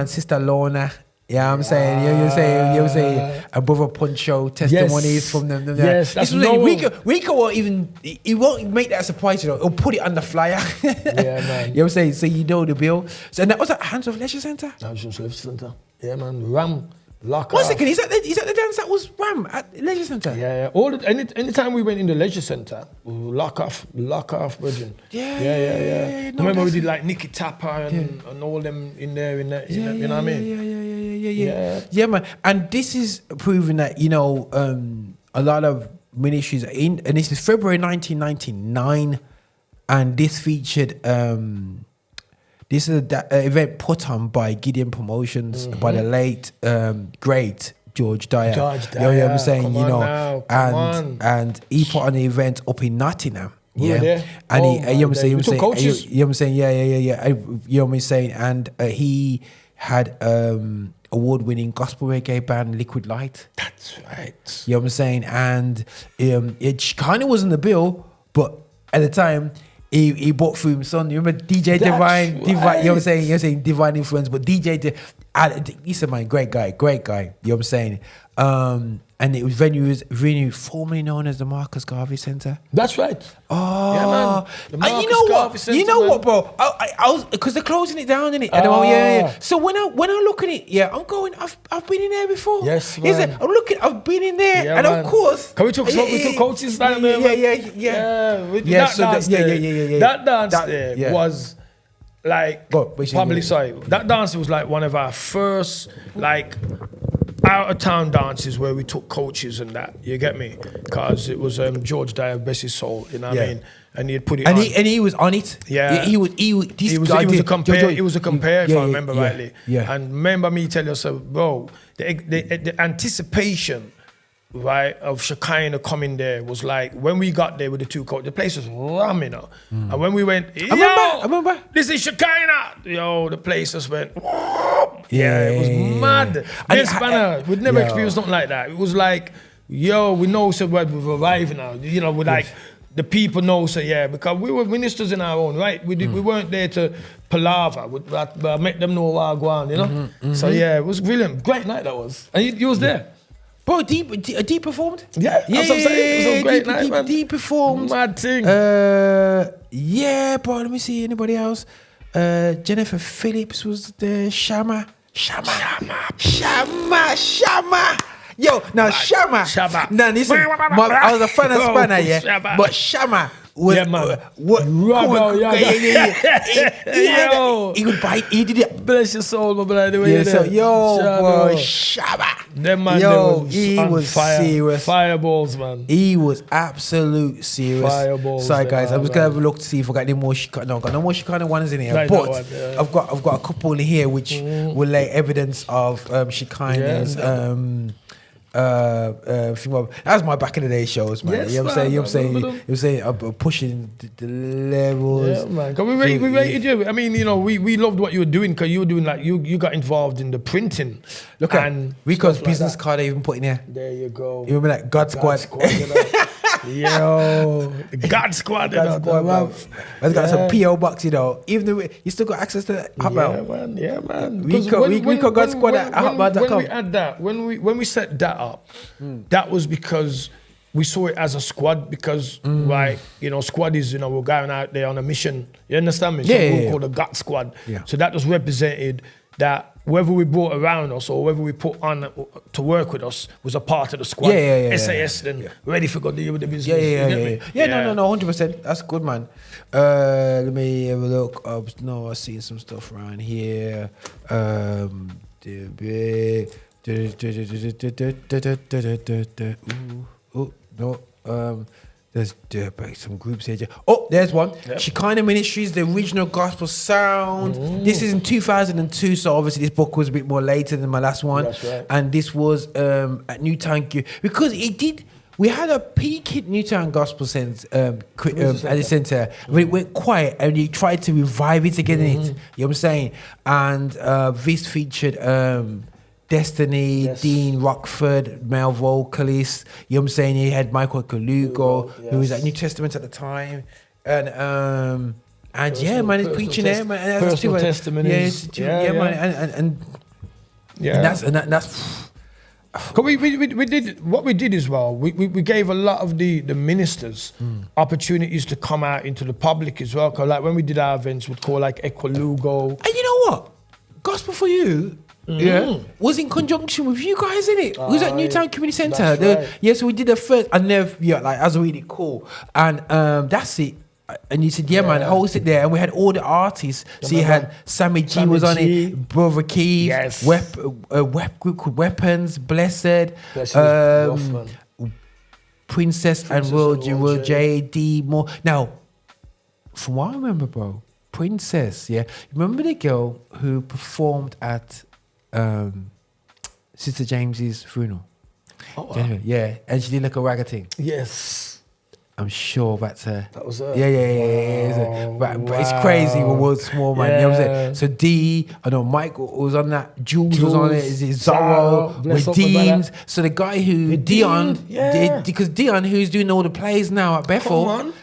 A: Sister Lorna. Yeah, I'm saying, you know what I'm saying? And Brother Poncho, testimonies from them.
D: Yes, that's
A: Rico won't even, he won't make that a surprise, you know. He'll put it on the flyer.
D: Yeah, man.
A: You know what I'm saying? So you know the bill. So and that was at Hands of Leisure Center?
D: That was Leisure Center. Yeah, man. Ram. Lock
A: One
D: off.
A: second, is that the dance that was Ram at Leisure Center?
D: Yeah. Anytime we went in the Leisure Center, we would lock off, Virgin.
A: Yeah.
D: No, remember we did like Nicky Tapper and all them in there, you know what I mean?
A: Yeah, man. And this is proving that, you know, a lot of ministries are in, and this is February 1999, and this featured this is an event put on by Gideon Promotions by the late great George Dyer. You know what I'm saying? And he put on the event up in Nottingham.
D: We were there.
A: And
D: Oh,
A: he, you know what I'm saying?
D: we took coaches.
A: You know what I'm saying? Yeah. You know what I'm saying? And he had award-winning gospel reggae band Liquid Light.
D: That's right.
A: You know what I'm saying? And it kind of wasn't the bill, but at the time, he bought through his son. You remember DJ Divine?
D: Right.
A: You know what I'm saying? You're saying Divine Influence, but he's a man, great guy. You know what I'm saying? And it was venue formerly known as the Marcus Garvey Center.
D: That's right.
A: Oh,
D: yeah, man. The
A: and you
D: Marcus
A: know
D: Garvey
A: what?
D: Center,
A: You know
D: man.
A: what, bro? I was because they're closing it down, innit? And yeah. So when I look at it, I'm going. I've been in there before.
D: Yes,
A: Is
D: man.
A: it? I'm looking. I've been in there,
D: Yeah,
A: and
D: man.
A: of course,
D: Can we took coaches down there? Man?
A: Yeah.
D: That dance there was like that dance was like one of our first like out of town dances where we took coaches and that. You get me? Because it was George Dyer, bless his soul. You know what I mean? And he'd put it on.
A: He was on it.
D: Yeah.
A: He was
D: a compare, if I remember rightly.
A: Yeah.
D: And remember me tell yourself, bro, the anticipation, right, of Shekinah coming there was like, when we got there with the two coaches, the place was ramming up. And when we went,
A: I remember.
D: This is Shekinah. Yo, the place just went, it was mad. And Spanna, we'd never experienced something like that. It was like, yo, we know so we're arriving now. You know, we're like, the people know, so because we were ministers in our own right. We weren't there to palaver. I make them know what I go on, you know? So it was brilliant. Great night that was. And you was there.
A: Bro, D performed?
D: Yeah, that's what I'm saying. It was a great night, man.
A: D performed.
D: Mad thing.
A: Bro, let me see. Anybody else? Jennifer Phillips was there. Shama. Yo, now Shama.
D: Shama.
A: Now listen, I was a fan of Spanna,
D: Shama.
A: but Shama
D: Yeah, man.
A: What?
D: Ragga, Yo.
A: He would bite. He did it.
D: Bless your soul, my brother. The way
A: Yeah,
D: you
A: so
D: there.
A: bro, Shabba.
D: Them man,
A: Yo,
D: they
A: he
D: on
A: was
D: fire.
A: serious.
D: Fireballs, man.
A: He was absolute serious.
D: Fireballs,
A: Sorry,
D: they
A: guys.
D: are,
A: I'm just gonna
D: man.
A: have a look to see if I got any more. No, I've got no more Shekinah ones in here.
D: Like
A: but
D: that one, yeah.
A: I've got a couple in here which will lay evidence of Shekinah's. That's my back in the day shows, man.
D: Yes,
A: you know what I'm saying? You know what I'm saying?
D: man.
A: You know what I'm saying? I'm pushing the levels.
D: Yeah, man. 'Cause we rated you. I mean, you know, we loved what you were doing because you were doing like you got involved in the printing.
A: Look at
D: and
A: Rico's
D: stuff like
A: business
D: that.
A: card I even put in here.
D: There you go.
A: You remember that God Squad?
D: You know? Yo, the God Squad. You know,
A: God Squad, man. It's got some PO box, you know. Even though you still got access to that.
D: Yeah, man.
A: Rico God Squad at hotmail.com.
D: When we had that, when we set that up, that was because we saw it as a squad because, like, you know, squad is, you know, we're going out there on a mission. You understand me? So we're called a God Squad.
A: Yeah.
D: So that was represented that whoever we brought around us or whoever we put on to work with us was a part of the squad. SAS then ready for God to deal with the business.
A: No, 100%. That's good, man. Let me have a look. I see some stuff around here. There's some groups here. Oh, there's one. Yep. Shekinah Ministries, the original gospel sound. This is in 2002, so obviously this book was a bit more later than my last one.
D: That's right.
A: And this was at Newtown because it did. We had a peak at Newtown Gospel Center at the center, but it went quiet, and he tried to revive it again. You know what I'm saying? And this featured Destiny, Dean Rockford, male vocalist. You know what I'm saying? He had Michael Kalugo, who was at New Testament at the time, and yeah, man, he's preaching there, man. And that's
D: personal testimonies.
A: Man, and that's.
D: Cause we did what we did as well. We gave a lot of the ministers opportunities to come out into the public as well. Cause like when we did our events, we'd call like Equalugo.
A: And you know what? Gospel for You. Was in conjunction with you guys, innit? It was at Newtown Community Centre.
D: Right.
A: So we did the first. That's really cool. And that's it. And you said, man, host it there. And we had all the artists. So you had Sammy G was on it, Brother Keith, Web Group called Weapons, Blessed, Princess and Will J, D, more. Now, from what I remember, bro, Princess, remember the girl who performed at Sister James's funeral?
D: Oh, wow.
A: Yeah, and she did like a ragga thing.
D: Yes.
A: I'm sure that's her.
D: That was her.
A: Yeah. But it's crazy when we're small, man. You know what I'm saying? So D, I know Mike was on that. Jules was on it. Is it Zorro? Redeemed. So the guy who Dion did, because Dion, who's doing all the plays now at Bethel,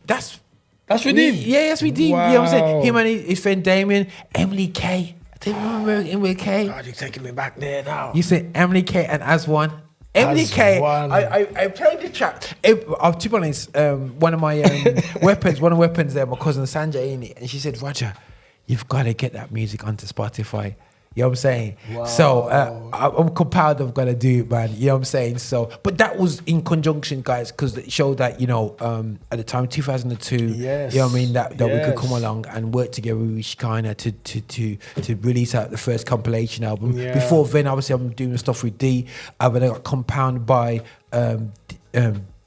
A: that's
D: Redeemed.
A: That's Redeemed.
D: Wow.
A: You know what I'm saying? Him and his friend Damien, Emily K. I didn't remember Emily K.
D: God, you're taking me back there now.
A: You said Emily K and Aswan. Emily K. I played the track. To be honest, one of my weapons there, my cousin Sanja in it, and she said, Roger, you've got to get that music onto Spotify. You know what I'm saying? Wow. So I'm compelled I've got to do it, man. You know what I'm saying? So, but that was in conjunction, guys, because it showed that, you know, at the time, 2002, you know what I mean, that we could come along and work together with Shekinah to release out the first compilation album.
D: Yeah.
A: Before then, obviously, I'm doing stuff with D, but I got compounded by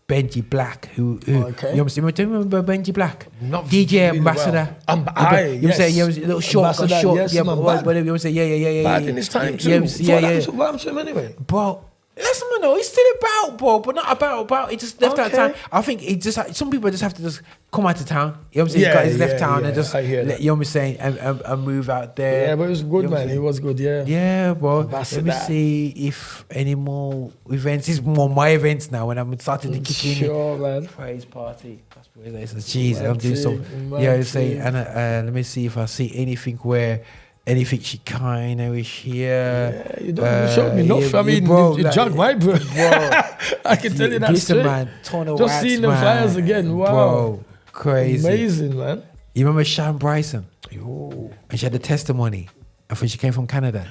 A: Benji Black, who you know what I'm saying? Do you remember Benji Black?
D: Not
A: DJ
D: really
A: Ambassador.
D: Well.
A: You know what I'm saying? Yeah, a little short,
D: Yes,
A: yeah,
D: man,
A: but whatever you want to say, yeah.
D: Bad in his time too. What happened to him anyway?
A: Bro, listen, man, no, he's still about, bro, but not about. He just left out of town. I think it just some people just have to just come out of town. You know what I'm saying? He's left town and just, you know what I'm saying, and move out there.
D: Yeah, but it was good,
A: you know
D: man. It was good, yeah.
A: Yeah, bro.
D: Ambassador.
A: Let me see if any more events. It's more my events now when I'm starting to kick in.
D: Sure, man.
A: Praise party. Jeez, I'm doing some. Yeah, say, and let me see if I see anything anything Shekinah-ish here.
D: Yeah, you don't show me enough. I mean,
A: bro,
D: you jog my bro. I can tell you that straight.
A: Man,
D: just seeing the fires again. Wow.
A: Bro, crazy.
D: Amazing, man.
A: You remember Sean Bryson?
D: Yo.
A: And she had the testimony. I think she came from Canada.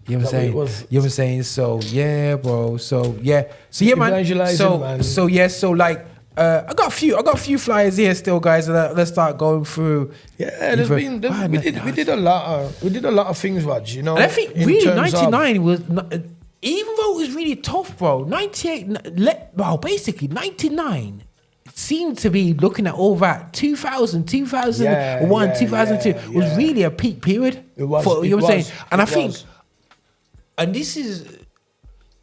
A: You know what I'm saying? You know what I'm saying? So, yeah, bro. So, yeah. So, yeah, man.
D: Evangelizing, man.
A: So, yeah. So, like, I got a few flyers here still, guys. Let's start going through.
D: Yeah, we did a lot of things, Raj. You know,
A: and I think
D: in
A: really
D: terms of-
A: 99 was even though it was really tough, bro. 98, basically 99 seemed to be looking at all that 2000, 2001, 2002 was really a peak period.
D: It was.
A: You know what I'm saying? And I think,
D: was.
A: and this is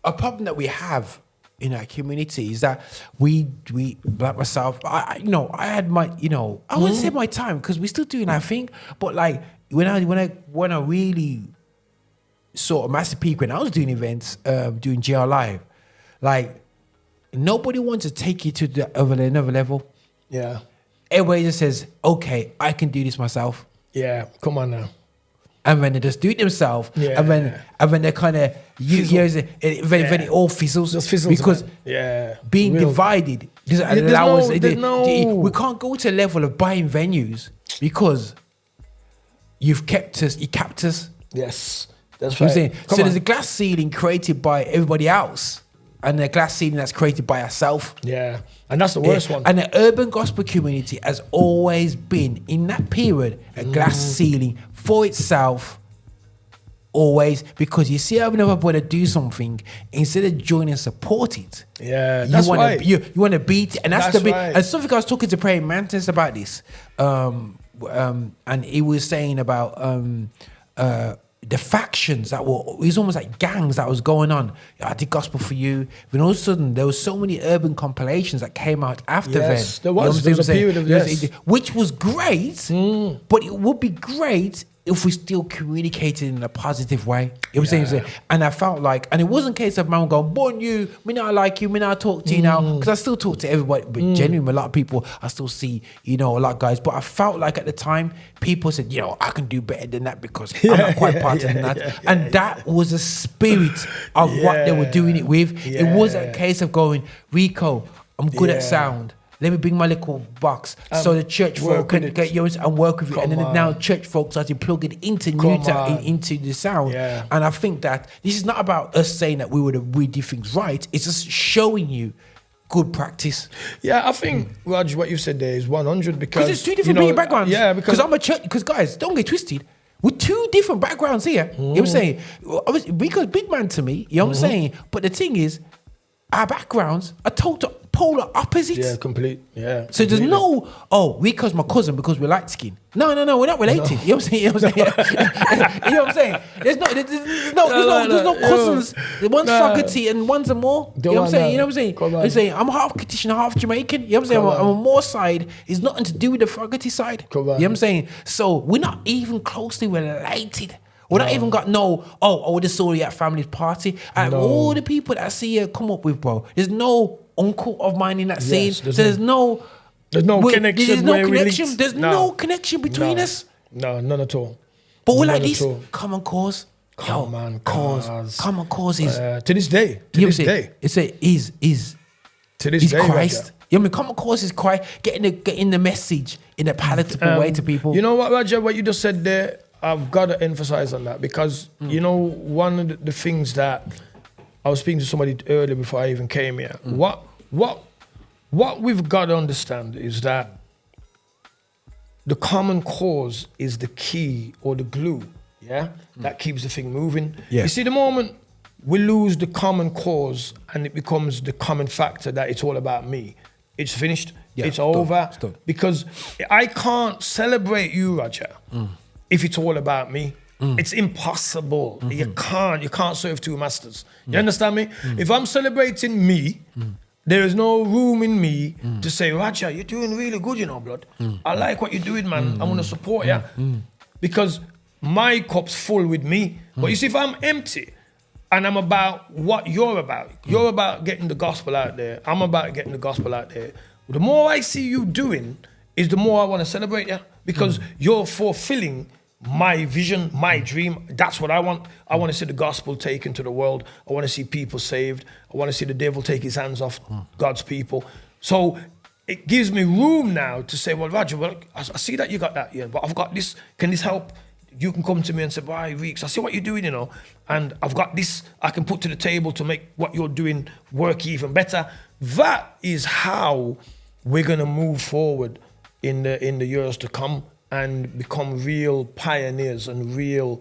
A: a problem that we have in our community is that we like myself, I had my, I wouldn't say my time because we're still doing our thing, but like when I really saw a massive peak when I was doing events, doing GR Live, like nobody wants to take you to another level.
D: Yeah.
A: Everybody just says, okay, I can do this myself.
D: Yeah, come on now.
A: And then they just do it themselves,
D: Yeah.
A: and then they kind of then it all fizzles.
D: Just fizzles,
A: because
D: man. Yeah,
A: being
D: real.
A: divided doesn't
D: there's
A: allow
D: no-
A: us.
D: there's no-
A: We can't go to a level of buying venues because you capped us.
D: Yes, that's
A: You know what
D: right.
A: I'm saying?
D: Come
A: So
D: on.
A: there's a glass ceiling created by everybody else, and a glass ceiling that's created by ourselves.
D: Yeah, and that's the worst one.
A: And the urban gospel community has always been, in that period, a glass ceiling for itself. Always, because you see how another brother do something, instead of joining and support it,
D: Yeah, that's
A: you want
D: right.
A: to you want to beat it, and that's
D: That's
A: the bit.
D: right.
A: And something I was talking to Praying Mantis about this, and he was saying about the factions that were, it was almost like gangs that was going on. I did gospel for you. Then all of a sudden there was so many urban compilations that came out after
D: Yes,
A: then.
D: there was.
A: You know
D: There
A: what
D: was
A: I'm
D: a period
A: saying?
D: of yes.
A: Which was great, but it would be great if we still communicated in a positive way. You know what I'm saying? And I felt like, and it wasn't a case of man going, "Born you, me not like you, me not talk to you now," because I still talk to everybody, but genuinely a lot of people I still see, a lot of guys. But I felt like at the time people said, I can do better than that because I'm not quite part of that. And that was the spirit of what they were doing it with. It wasn't a case of going, Rico, I'm good at sound. Let me bring my little box so the church folk can get yours and work with it. And then now church folks started plugging into into the sound.
D: Yeah.
A: And I think that this is not about us saying that we do things right. It's just showing you good practice.
D: Yeah, I think, Raj, what you said there is 100 because
A: Because it's two different backgrounds.
D: Yeah, because
A: I'm a church. Because guys, don't get twisted. We're two different backgrounds here. You know what I'm saying? Obviously, Rico's big man to me. You know what I'm saying? But the thing is, our backgrounds are total polar opposites.
D: yeah, complete. Yeah.
A: So there's
D: completely.
A: no, Rico's my cousin because we're light skinned. No, we're not related. You know what I'm saying? You know what I'm saying? There's no cousins. One's Fogarty and one's a Moor. You know what I'm saying? You know what I'm saying?
D: Come on.
A: I'm saying I'm half British and half Jamaican. You know what I'm saying? I'm a Moor side. It's nothing to do with the Fogarty side. You
D: Come
A: know
D: on.
A: what I'm saying? So we're not even closely related. We're not even got we just saw you at family's party. And all the people that I see you come up with, bro, there's no uncle of mine in that scene.
D: There's no connection.
A: There's no
D: where we
A: connection.
D: linked.
A: There's no connection between us.
D: No, none at all.
A: But we're like
D: None
A: this.
D: at all.
A: Common cause.
D: Common
A: cause.
D: cause.
A: Common cause is.
D: To this day. To this day.
A: It's is
D: To this
A: is
D: day.
A: Christ.
D: Roger.
A: You know what I mean? Common cause is Christ. Getting the message in a palatable way to people.
D: You know what, Roger? What you just said there, I've got to emphasize on that because one of the things that I was speaking to somebody earlier before I even came here. What we've got to understand is that the common cause is the key or the glue, that keeps the thing moving.
A: Yeah.
D: You see, the moment we lose the common cause and it becomes the common factor that it's all about me, it's finished.
A: Yeah,
D: it's
A: done.
D: over.
A: It's done.
D: Because I can't celebrate you, Roger, if it's all about me. It's impossible. You can't serve two masters. You understand me? If I'm celebrating me, there is no room in me to say, Roger, you're doing really good, blood. I like what you're doing, man. I want to support you. Because my cup's full with me. But you see, if I'm empty and I'm about what you're about getting the gospel out there. I'm about getting the gospel out there. The more I see you doing, is the more I want to celebrate you. Because you're fulfilling my vision, my dream. That's what I want. I want to see the gospel taken to the world. I want to see people saved. I want to see the devil take his hands off God's people. So it gives me room now to say, well, Roger, I see that you got that, but I've got this. Can this help? You can come to me and say, "Why, Reeks? I see what you're doing, and I've got this I can put to the table to make what you're doing work even better." That is how we're gonna move forward in the years to come and become real pioneers and real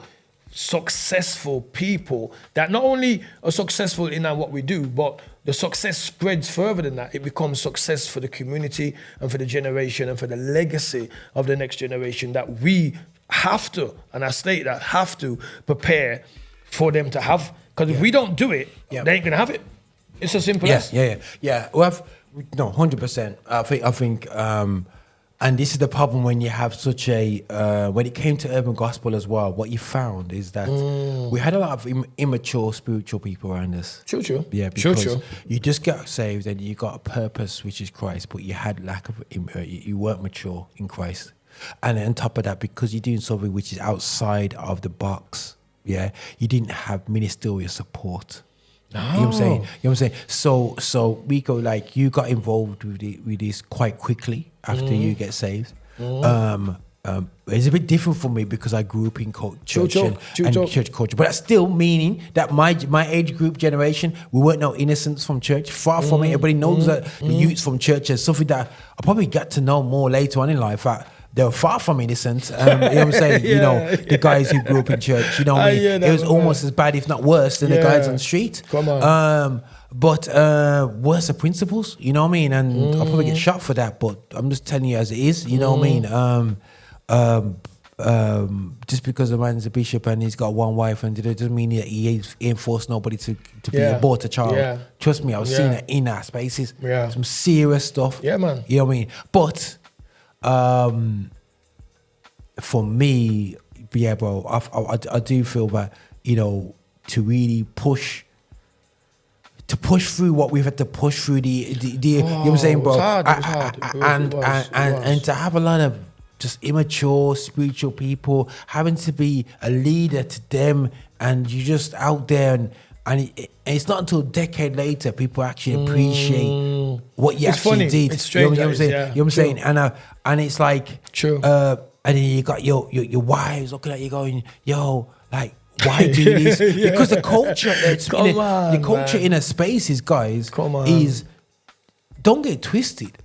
D: successful people that not only are successful in what we do, but the success spreads further than that. It becomes success for the community and for the generation and for the legacy of the next generation that we have to, and I state that, have to prepare for them to have. Because if we don't do it, they ain't gonna have it. It's as simple as.
A: Yeah. Well, 100%. I think, and this is the problem when you have such a, when it came to urban gospel as well, what you found is that we had a lot of immature spiritual people around us.
D: True.
A: Yeah, because you just got saved and you got a purpose, which is Christ, but you had lack of, you weren't mature in Christ. And on top of that, because you're doing something which is outside of the box, you didn't have ministerial support.
D: No.
A: You know what I'm saying? So Rico, like, you got involved with this quite quickly after you get saved. It's a bit different for me because I grew up in church and church culture, but that's still meaning that my age group generation, we weren't no innocents from church. Far from it. Everybody knows that the youths from church is something that I probably got to know more later on in life. That they were far from innocent. You know what I'm saying? The guys who grew up in church, you know what I mean? It was almost as bad, if not worse, than the guys on the street.
D: Come on.
A: But worse are principles, you know what I mean? And I'll probably get shot for that, but I'm just telling you as it is, you know what I mean? Just because a man's a bishop and he's got one wife, and it doesn't mean that he ain't forced nobody to be abort a child.
D: Yeah.
A: Trust me, I was seeing it in our spaces.
D: Yeah.
A: Some serious stuff.
D: Yeah, man.
A: You know what I mean? But for me, bro, I do feel that, to really push through what we've had to push through you know what I'm saying, bro?
D: It was hard.
A: And to have a lot of just immature spiritual people having to be a leader to them, and you're just out there, and it's not until a decade later people actually appreciate what you actually did.
D: It's strange.
A: You know what I'm saying? You know what I'm saying? And it's like,
D: true.
A: And then you got your wives looking at you going, yo, like, why do this? Because the culture, in a spaces, guys, is, don't get twisted.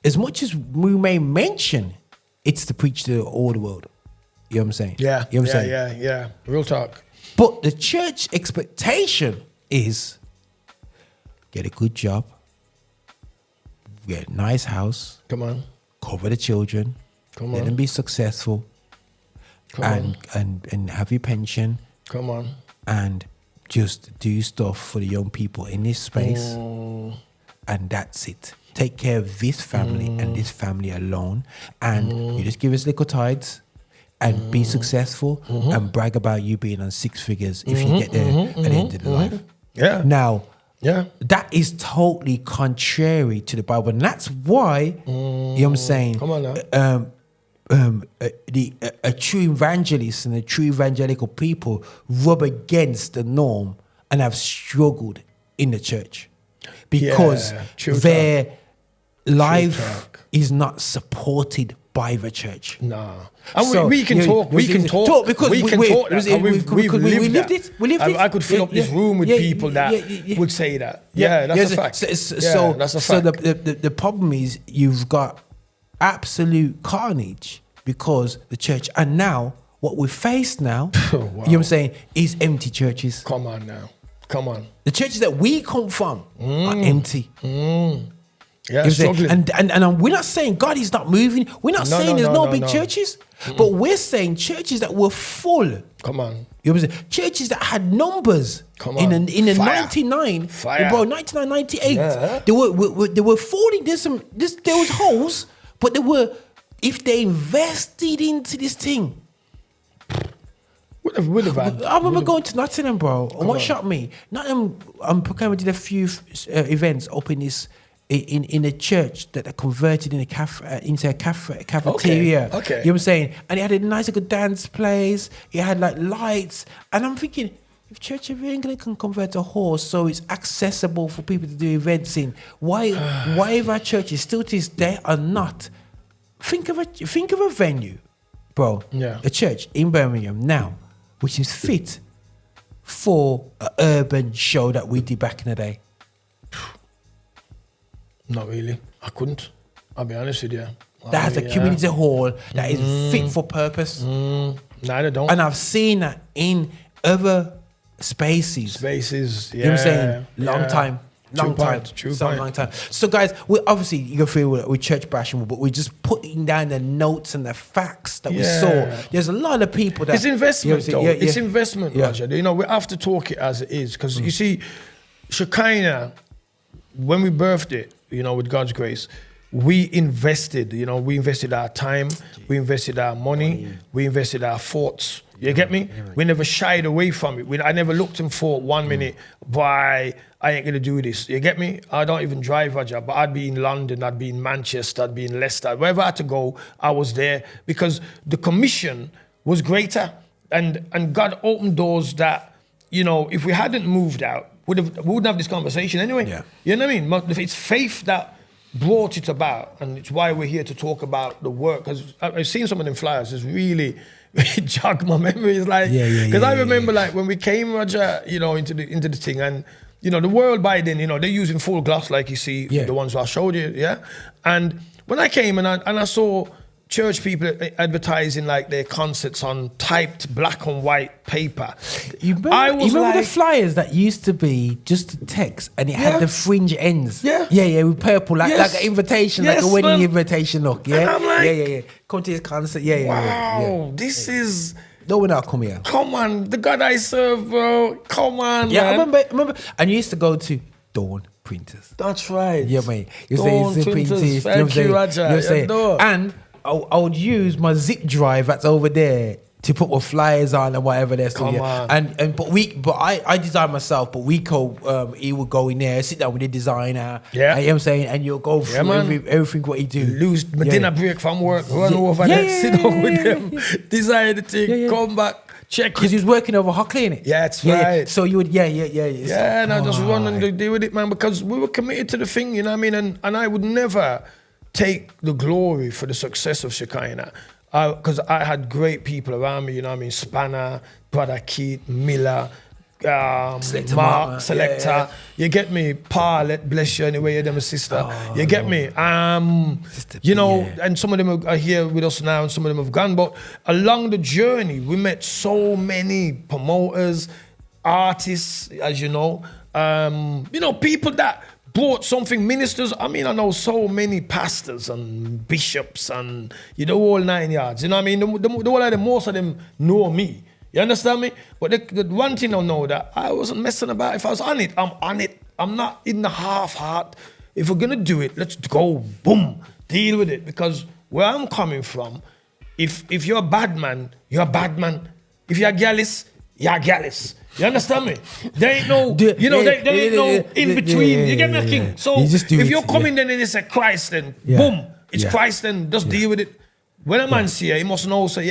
A: As much as we may mention, it's to preach to all the world. You know what I'm saying?
D: Yeah.
A: You know what I'm saying?
D: Yeah. Real talk.
A: But the church expectation is get a good job, get a nice house,
D: Come on.
A: cover the children, let them be successful, and have your pension.
D: Come on.
A: And just do stuff for the young people in this space. And that's it. Take care of this family and this family alone. And you just give us little tithes and be successful and brag about you being on six figures if you get there at the end of the life.
D: Yeah.
A: Now,
D: Yeah.
A: that is totally contrary to the Bible. And that's why, you know what I'm saying?
D: Come on now.
A: A true evangelist and a true evangelical people rub against the norm and have struggled in the church because their life is not supported by the church.
D: Nah. And we can talk. We can talk because we can talk. We've lived it. We lived it. I could fill up this room with people that would say that. Yeah, that's a fact. That's a fact.
A: So the problem is you've got absolute carnage because the church, and now what we face now, you know what I'm saying, is empty churches.
D: Come on now. Come on.
A: The churches that we come from are empty.
D: Yeah, struggling.
A: And we're not saying God is not moving. We're not saying there's no big churches, but we're saying churches that were full.
D: Come on.
A: You know what I'm saying? Churches that had numbers.
D: Come on.
A: In the
D: Fire.
A: 99,
D: Fire.
A: bro, 99, 98,
D: Yeah.
A: they were falling. There was holes, but they were, if they invested into this thing.
D: Would have had.
A: I remember going to Nottingham, bro. And what shocked me, Nottingham, Proclaim did a few events up in this, in a church that they converted in into a cafeteria.
D: Okay.
A: You know what I'm saying? And it had a nice little dance place. It had like lights. And I'm thinking, if Church of England can convert a hall so it's accessible for people to do events in, why if our churches still to this day are not? Think of a venue, bro.
D: Yeah.
A: A church in Birmingham now, which is fit for an urban show that we did back in the day.
D: Not really. I couldn't. I'll be honest with you.
A: That has a community hall that is fit for purpose.
D: No, they don't.
A: And I've seen that in other spaces.
D: Yeah.
A: You know what I'm saying? Long time. Long time. So guys, we obviously you can feel we're church bashing, but we're just putting down the notes and the facts that we saw. There's a lot of people that
D: it's investment,
A: you know,
D: though. It's investment, Roger. You know, we have to talk it as it is, because you see, Shekinah, when we birthed it, you know, with God's grace, we invested. You know, we invested our time, we invested our money, we invested our thoughts. You get me? We never shied away from it. I never looked and thought 1 minute, why I ain't gonna do this. You get me? I don't even drive, Roger, but I'd be in London, I'd be in Manchester, I'd be in Leicester. Wherever I had to go, I was there, because the commission was greater. And God opened doors that, you know, if we hadn't moved out, we wouldn't have this conversation anyway. Yeah. You know what I mean? It's faith that brought it about, and it's why we're here to talk about the work. Because I've seen some of them flyers. It's really jog my memory. It's like, because I remember like when we came, Roger, you know, into the thing, and you know, the world by then, you know, they're using full gloss like you see the ones I showed you, And when I came and I saw church people advertising like their concerts on typed black and white paper.
A: You remember the flyers that used to be just a text and it had the fringe ends? Yeah, with purple, like an invitation, like a wedding invitation look. Yeah,
D: and I'm like,
A: come to this concert.
D: Wow, this is.
A: No, we're not come here.
D: Come on, the God I serve, bro. Come on,
A: man.
D: I
A: remember. And you used to go to Dawn Printers.
D: That's right.
A: Yeah, mate.
D: Dawn Printers. Thank you, Roger.
A: And I would use my zip drive that's over there to put my flyers on and whatever there's.
D: Come on.
A: But I designed myself, but Rico, he would go in there, sit down with the designer. Yeah. And, you know what I'm saying? And you'll go through everything what he do.
D: Lose my dinner break from work, run over there, sit down with them, design the thing, come back, check.
A: Because he was working over Hockley, innit?
D: Yeah, that's right.
A: So you would,
D: and I just run and deal with it, man, because we were committed to the thing, you know what I mean? And I would never take the glory for the success of Shekinah, because I had great people around me, you know what I mean? Spanna, Brother Keith, Miller, Mark, Selector. You get me? Pa, let bless you anyway, you're them sister. You get me? You know, and some of them are here with us now and some of them have gone, but along the journey, we met so many promoters, artists, as you know, people that brought something, ministers. I mean, I know so many pastors and bishops and, you know, all 9 yards. You know what I mean? Most of them know me. You understand me? But the one thing I know that I wasn't messing about. If I was on it, I'm on it. I'm not in the half heart. If we're going to do it, let's go, boom, deal with it. Because where I'm coming from, if you're a bad man, you're a bad man. If you're a gallus, you're a gallus. You understand me? There ain't no, there ain't no in between. You get me, King? So if you're coming then and it's a Christ, then boom, it's Christ, then just deal with it. When a man see it, he must know, say,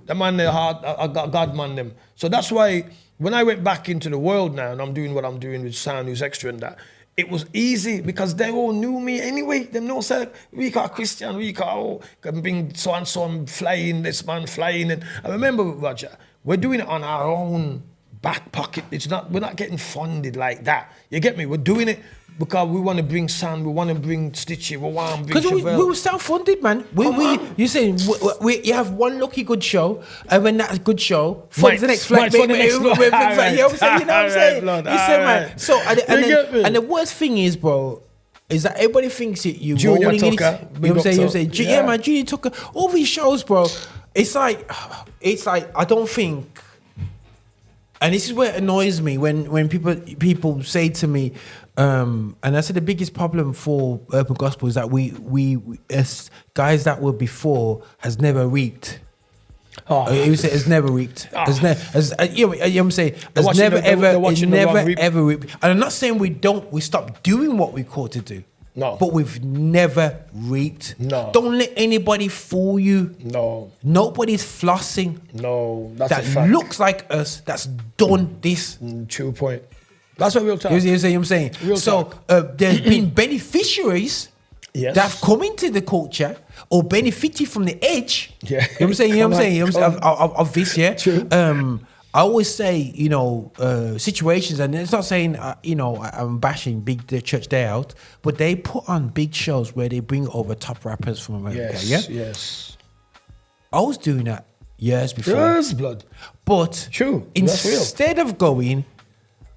D: the man, the heart, I got God man them. So that's why when I went back into the world now, and I'm doing what I'm doing with Sound Xtra and that, it was easy because they all knew me anyway. Them know, say, Rico Christian, Rico, can bring so and so, I'm flying, this man flying. And I remember, Roger, we're doing it on our own back pocket. We're not getting funded like that. You get me? We're doing it because we want to bring sound, we want to bring Stitchy, we want to bring
A: Because we were self-funded, man. You saying you have one lucky good show, and when that's a good show, funds the next flight. You know what I'm saying? Man. So and the worst thing is, bro, is that everybody thinks that you
D: Junior
A: rolling
D: Tucker,
A: in. You know what I'm saying? Man, Junior Tucker. All these shows, bro. It's like I don't think. And this is where it annoys me when people say to me, and I said the biggest problem for urban gospel is that we as guys that were before has never reaped. It's never reaped. You know what I'm saying? Has never ever reaped. And I'm not saying we stop doing what we're called to do.
D: No.
A: But we've never reaped.
D: No.
A: Don't let anybody fool you.
D: No.
A: Nobody's flossing.
D: No. That's
A: that
D: a fact.
A: looks like us. That's done this.
D: True point. That's what we'll talk.
A: You see what I'm saying? There's been beneficiaries that have come into the culture or benefited from the edge.
D: Yeah.
A: You know what I'm saying? Of this, yeah.
D: True.
A: I always say, you know, situations, and it's not saying, you know, I'm bashing the Church Day Out, but they put on big shows where they bring over top rappers from America.
D: Yes.
A: I was doing that years before.
D: Yes, blood.
A: But
D: True. That's real.
A: instead of going,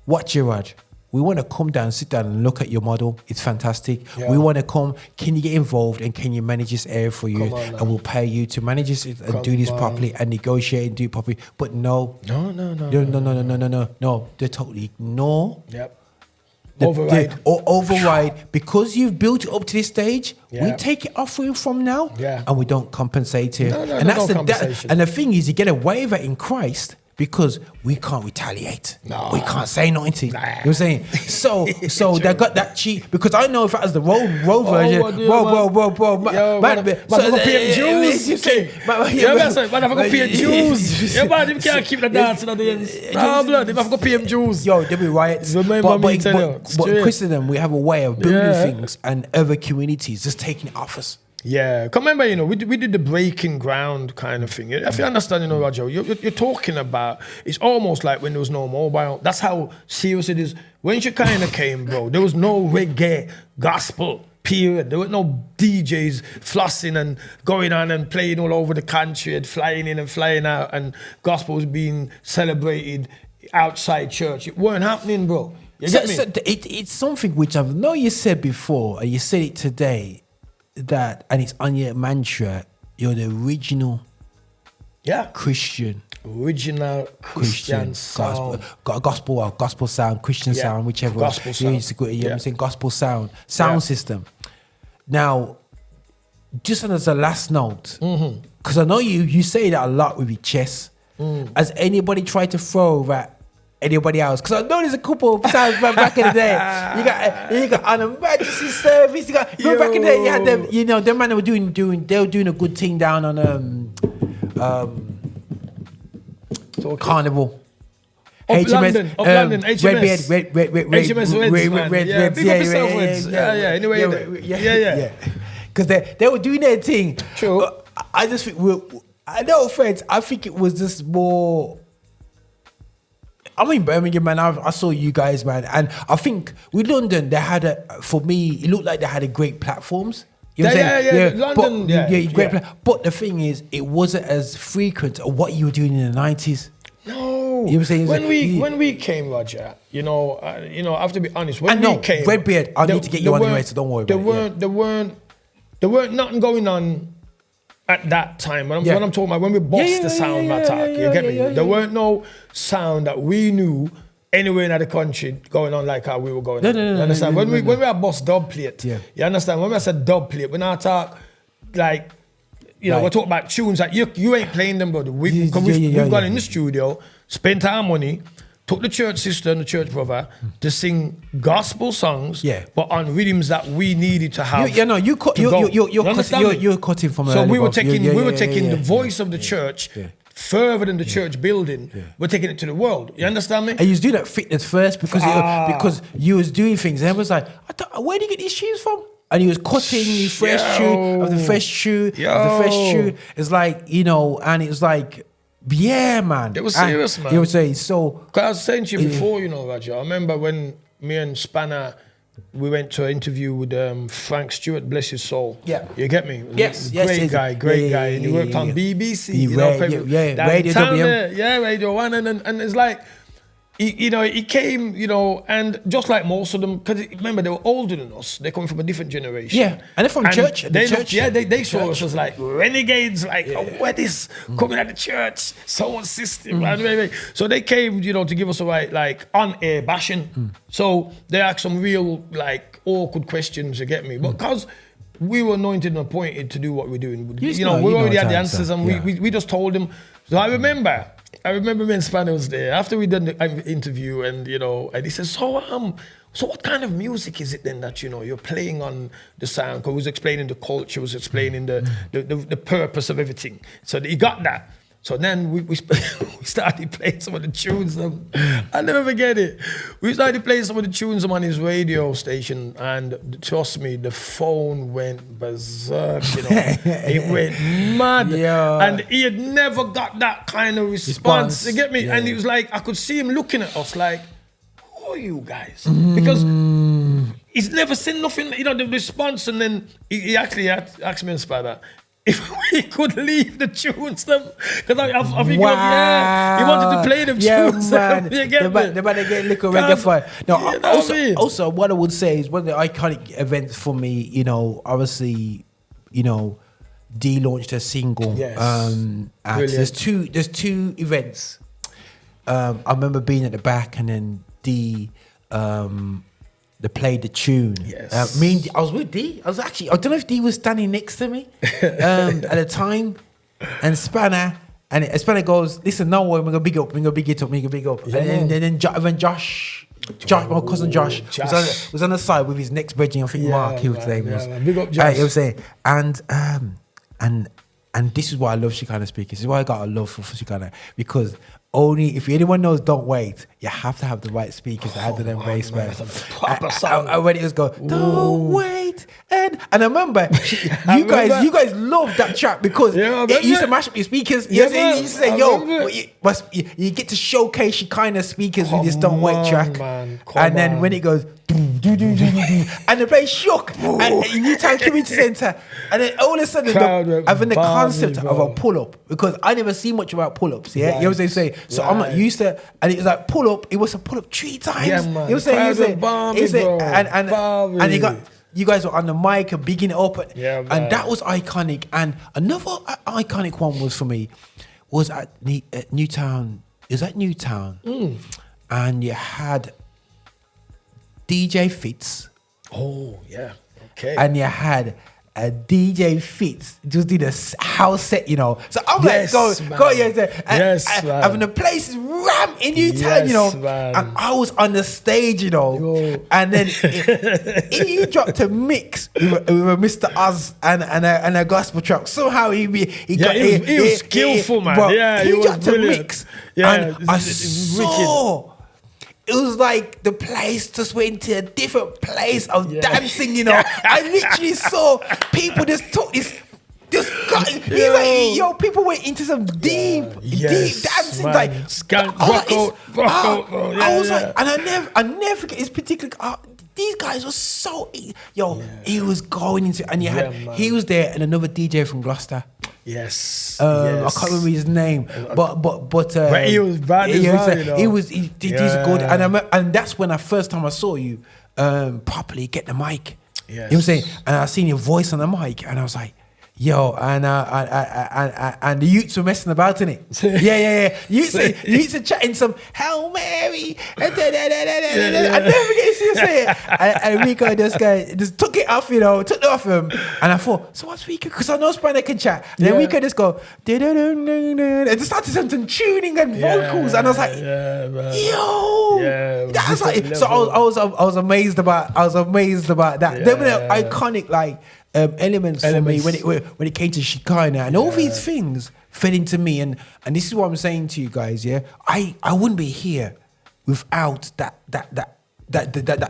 A: watch your Raj, we want to come down, sit down and look at your model. It's fantastic.
D: Yeah.
A: We want to come. Can you get involved and can you manage this area for you?
D: Come on now.
A: And we'll pay you to manage this and do this properly and negotiate and do it properly. But no.
D: No.
A: They totally ignore.
D: Yep.
A: Override because you've built it up to this stage.
D: Yeah.
A: We take it off you from now,
D: Yeah.
A: and we don't compensate you.
D: No,
A: and that's
D: no compensation.
A: and the thing is, you get away with it in Christ because we can't retaliate.
D: No.
A: We can't say nothing to you.
D: Nah.
A: You know what I'm saying? So they got that cheat because I know if that was the road version, bro.
D: Man, if I go pay Jews, man, if I go pay Jews, man, you can't keep the dancing at the end. No, blood, if I go pay Jews.
A: Yo, there'll be riots.
D: Remember me tell you,
A: but
D: straight.
A: Christendom, we have a way of building
D: Yeah.
A: things and other communities just taking it off us.
D: Yeah, come remember, you know, we did the breaking ground kind of thing. If you understand, you know, Roger, you're talking about, it's almost like when there was no mobile. That's how serious it is. When Shekinah came, bro, there was no reggae, gospel, period. There were no DJs flossing and going on and playing all over the country and flying in and flying out and gospel was being celebrated outside church. It weren't happening, bro. You get me?
A: It's something which I know you said before, and you said it today, that, and it's on your mantra, you're the original Christian.
D: Original Christian sound.
A: Gospel sound, Christian sound, whichever.
D: Gospel sound.
A: You know what I'm saying? Gospel sound system. Now, just as a last note, because I know you say that a lot with your chest. Has anybody tried to throw at anybody else? Because I know there's a couple of times back in the day. You got an emergency service. Back in the day, you had them. You know, them man were doing a good thing down on Carnival.
D: London, HMS.
A: Red. Because they were doing their thing.
D: True.
A: I just think I know, friends. I think it was just more. I'm in Birmingham, man. I saw you guys, man, and I think with London, they had for me, it looked like they had a great platforms. You know what I'm saying?
D: London,
A: great. But the thing is, it wasn't as frequent of what you were doing in the 90s.
D: No,
A: you know what I'm saying?
D: When we came, Roger, I have to be honest.
A: We came, Redbeard, I need to get you on anyway, so don't worry about it.
D: There weren't nothing going on at that time. When I'm talking about when we bossed the sound attack, you get me? There weren't no sound that we knew anywhere in the country going on like how we were going on. You understand? When we had boss Dubplate, you understand? When I said Dubplate, when I talk like, we're talking about tunes that you ain't playing them, brother. We've gone in the studio, spent our money, took the church sister and the church brother to sing gospel songs, but on rhythms that we needed to have. You're cutting from. So we were taking the voice of the church further than the church building. We're taking it to the world. You understand me?
A: And you was doing that fitness first because you was doing things. And I was like, where do you get these shoes from? And he was cutting the fresh shoe of the fresh shoe of the fresh shoe. It's like, and it was like. Yeah, man.
D: It was serious, man.
A: You would say so.
D: Because I was saying to you before, Roger. I remember when me and Spanna, we went to an interview with Frank Stewart, bless his soul.
A: Yeah.
D: You get me?
A: Yes.
D: Great guy. And he worked on BBC. Radio 1. And it's like, he came, and just like most of them, because remember, they were older than us. They're coming from a different generation.
A: Yeah, and they're from church.
D: They saw us as like renegades, like, what is coming at the church? Sound system. So they came, to give us a right, like, on-air bashing. So they asked some real, like, awkward questions, you get me? But because we were anointed and appointed to do what we're doing, we already had the answers, and we just told them. So I remember me and Spanna was there after we done the interview, and and he says, so what kind of music is it then that you're playing on the sound? Because he was explaining the culture, was explaining the purpose of everything. So he got that. So then we started playing some of the tunes. I'll never forget it. We started playing some of the tunes on his radio station, and trust me, the phone went berserk. It went mad, and he had never got that kind of response. You get me? Yeah. And he was like, I could see him looking at us like, "Who are you guys?" Because he's never seen nothing. The response, and then he actually asked me in Spanna if we could leave the tunes, because I think he wanted to play them tunes.
A: Man. They're about to get a little reggae fire. No, also, what I would say is one of the iconic events for me, obviously, D launched a single.
D: Yes.
A: And there's two events. I remember being at the back, and then D they played the tune.
D: Yes.
A: I was with D. I don't know if D was standing next to me at the time. And Spanna goes, "Listen, no way, we're gonna big up, we're gonna big it up. Yeah, and then Josh, my cousin Josh. Was on the side with his next brethren, I think Mark, his name was.
D: Big up Josh.
A: He was saying, and this is why I love Shekinah speakers. This is why I got a love for Shekinah, because only if anyone knows "Don't Wait," you have to have the right speakers to handle them bass, man.
D: Proper song.
A: And when it was go, "Don't wait," and I remember you guys loved that track because it used to mash up your speakers. You used to say, "Yo, you get to showcase Shekinah speakers with this "Don't Wait" track," and then when it goes, and the bass shook, and Newtown Community Centre, and then all of a sudden, having the concept of a pull up, because I never see much about pull ups. Yeah, you know what I'm saying? So I'm not used to, and it was like pull up. It was a pull up 3 times.
D: Yeah, man.
A: You know what I'm saying? And you guys were on the mic and bigging it up, and that was iconic. And another iconic one was for me was at Newtown. It was at Newtown, and you had DJ Fitz.
D: Oh, yeah. Okay.
A: And you had a DJ Fitz just did a house set, So I'm like, go, having the place ram in Newtown,
D: man.
A: And I was on the stage, and then he dropped a mix with Mr. Oz and a gospel track. Somehow he was
D: skillful, man.
A: Bro,
D: he was
A: dropped
D: brilliant.
A: a mix,
D: Yeah,
A: and I saw. It was like the place just went into a different place of dancing, I literally saw people just took this, people went into some deep dancing, man. Like
D: Skank, rock out.
A: I was like, and I never forget this particular. These guys were so, he was going into, and he was there, and another DJ from Gloucester.
D: Yes.
A: I can't remember his name, but
D: he was bad as well.
A: He did good, and that's when first time I saw you properly get the mic.
D: Yes.
A: You know what I'm saying? And I seen your voice on the mic, and I was like, yo, and the youths were messing about in it. Yeah. Youths are chatting some Hail Mary. I never get to see him say it. And Rico just took it off, took it off him. And I thought, so what's Rico? Because I know Spanna can chat. And then Rico just go, and just started some tuning and vocals. And I was like, yo. That's like, so I was amazed about that. They were iconic, elements for me when it came to Shekinah, and all these things fed into me, and this is what I'm saying to you guys. I wouldn't be here without that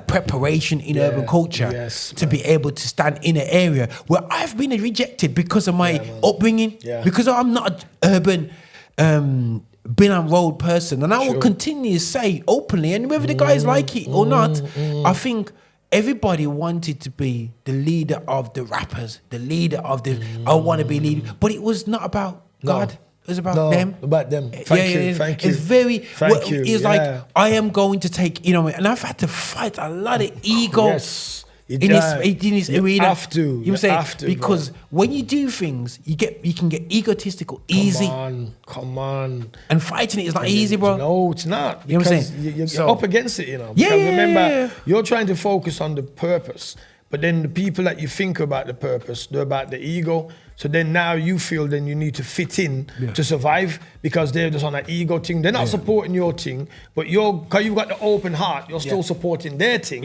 A: preparation in urban culture to be able to stand in an area where I've been rejected because of my upbringing, because I'm not an urban been on road person, and I will continue to say openly, and whether the guys like it or not, I think everybody wanted to be the leader of the rappers, the leader of the I want to be leader, but it was not about God. It was about them.
D: About them. Thank you.
A: It's very.
D: Thank you.
A: It's like I am going to take. And I've had to fight a lot of ego.
D: Yes.
A: In this arena.
D: You have to.
A: You know what I'm saying? Because when you do things, you can get egotistical easy.
D: Come on.
A: And fighting it is not easy, bro.
D: No, it's not.
A: You know what I'm saying?
D: You're up against it, Because remember, you're trying to focus on the purpose. But then the people that you think about the purpose, they're about the ego. So then now you feel then you need to fit in to survive because they're just on an ego thing. They're not supporting your thing, but because you've got the open heart, you're still supporting their thing.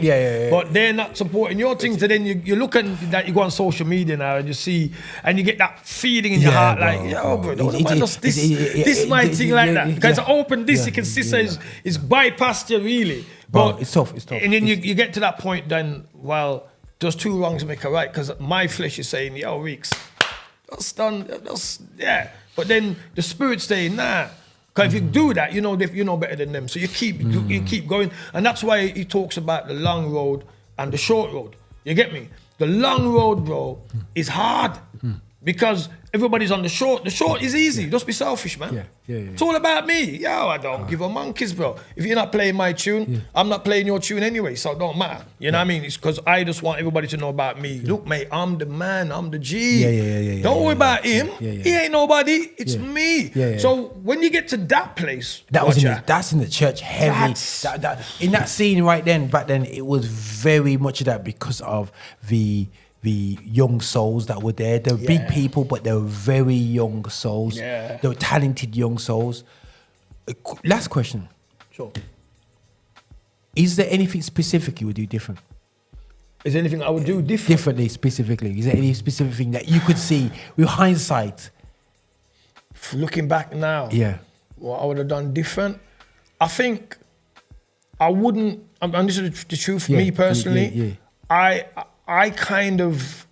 D: But they're not supporting your thing. So then you look at that, you go on social media now and you see, and you get that feeling in your heart like, yo, bro, this my thing like that. Because I open this, you can see it's bypassed you really.
A: But it's tough.
D: And then you get to that point then, well, there's two wrongs make a right, because my flesh is saying, yo, Reeks, that's done, yeah. But then the spirit's saying, nah. Because if you do that, you know better than them. So you keep going. And that's why he talks about the long road and the short road. You get me? The long road, bro, is hard. Because everybody's on the short. The short is easy. Just be selfish, man. It's all about me. Yo, I don't give a monkeys, bro. If you're not playing my tune, I'm not playing your tune anyway, so it don't matter. You know what I mean? It's because I just want everybody to know about me. Look, mate, I'm the man. I'm the G. Don't worry about him. He ain't nobody. It's me. So when you get to that place,
A: that's in the church heavy. In that scene right then, back then, it was very much of that because of the young souls that were there. They were big people, but they were very young souls. They were talented young souls. Last question.
D: Sure.
A: Is there anything specific you would do different?
D: Is there anything I would do different?
A: Differently, specifically. Is there any specific thing that you could see with hindsight?
D: Looking back now, what I would have done different? I think I wouldn't, and this is the truth for me personally, I kind of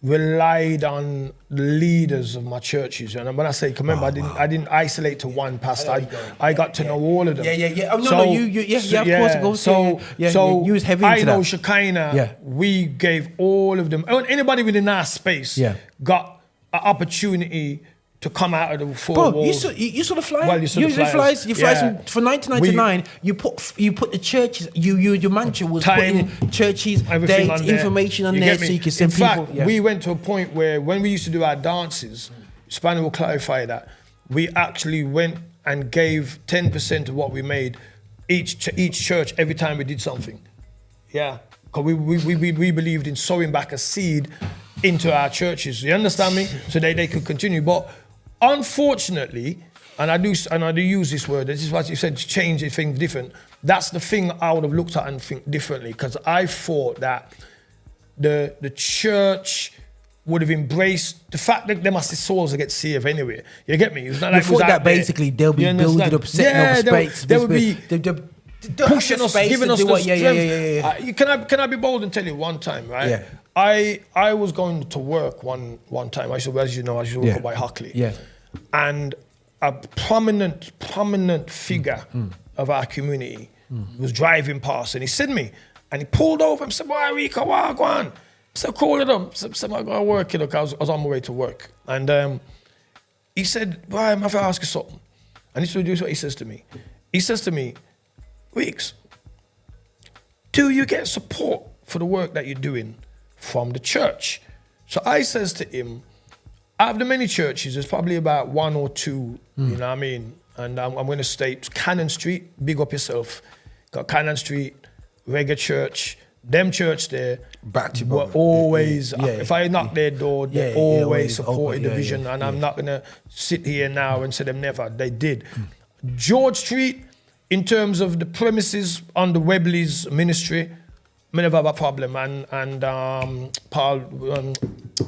D: relied on the leaders of my churches, and when I say, remember, I didn't isolate to one pastor. I got to know all of them.
A: Oh, of course. So you was heavy into
D: I know
A: that.
D: Shekinah. We gave all of them. Anybody within our space got an opportunity to come out of the four walls.
A: You saw the flyer.
D: Well, you saw the flyers.
A: You flies from 1999. You put the churches. Your mantra was putting churches, dates, information on there, so you can send people.
D: In fact, we went to a point where when we used to do our dances, Spanna will clarify that, we actually went and gave 10% of what we made each church every time we did something. Yeah, because we believed in sowing back a seed into our churches. You understand me? So they could continue, but. Unfortunately, and I do use this word, this is what you said, change things different. That's the thing I would have looked at and think differently, because I thought that the church would have embraced the fact that there must be souls that get saved anyway. You get me? It's not like
A: thought that basically they'll be building up, setting up space.
D: They would be pushing us, giving us the strength. Can I be bold and tell you one time, right?
A: Yeah.
D: I was going to work one time. I used to work by Hockley.
A: Yeah.
D: And a prominent figure of our community was driving past, and he seen me, and he pulled over and said, "Boy, Rico, what go on?" So I called him. Said, "I got to work." Look, I was on my way to work, and he said, "Boy, I'm going to ask you something." And this is what he says to me. He says to me, "Weeks, do you get support for the work that you're doing from the church?" So I says to him, out of the many churches, there's probably about one or two, you know what I mean? And I'm going to state Cannon Street, big up yourself. Got Cannon Street, Reggae Church, them church there were always, if I knock their door, they always supported the vision. And I'm not going to sit here now and say them never. They did. George Street, in terms of the premises on the Webley's ministry, I never have a problem. And Paul,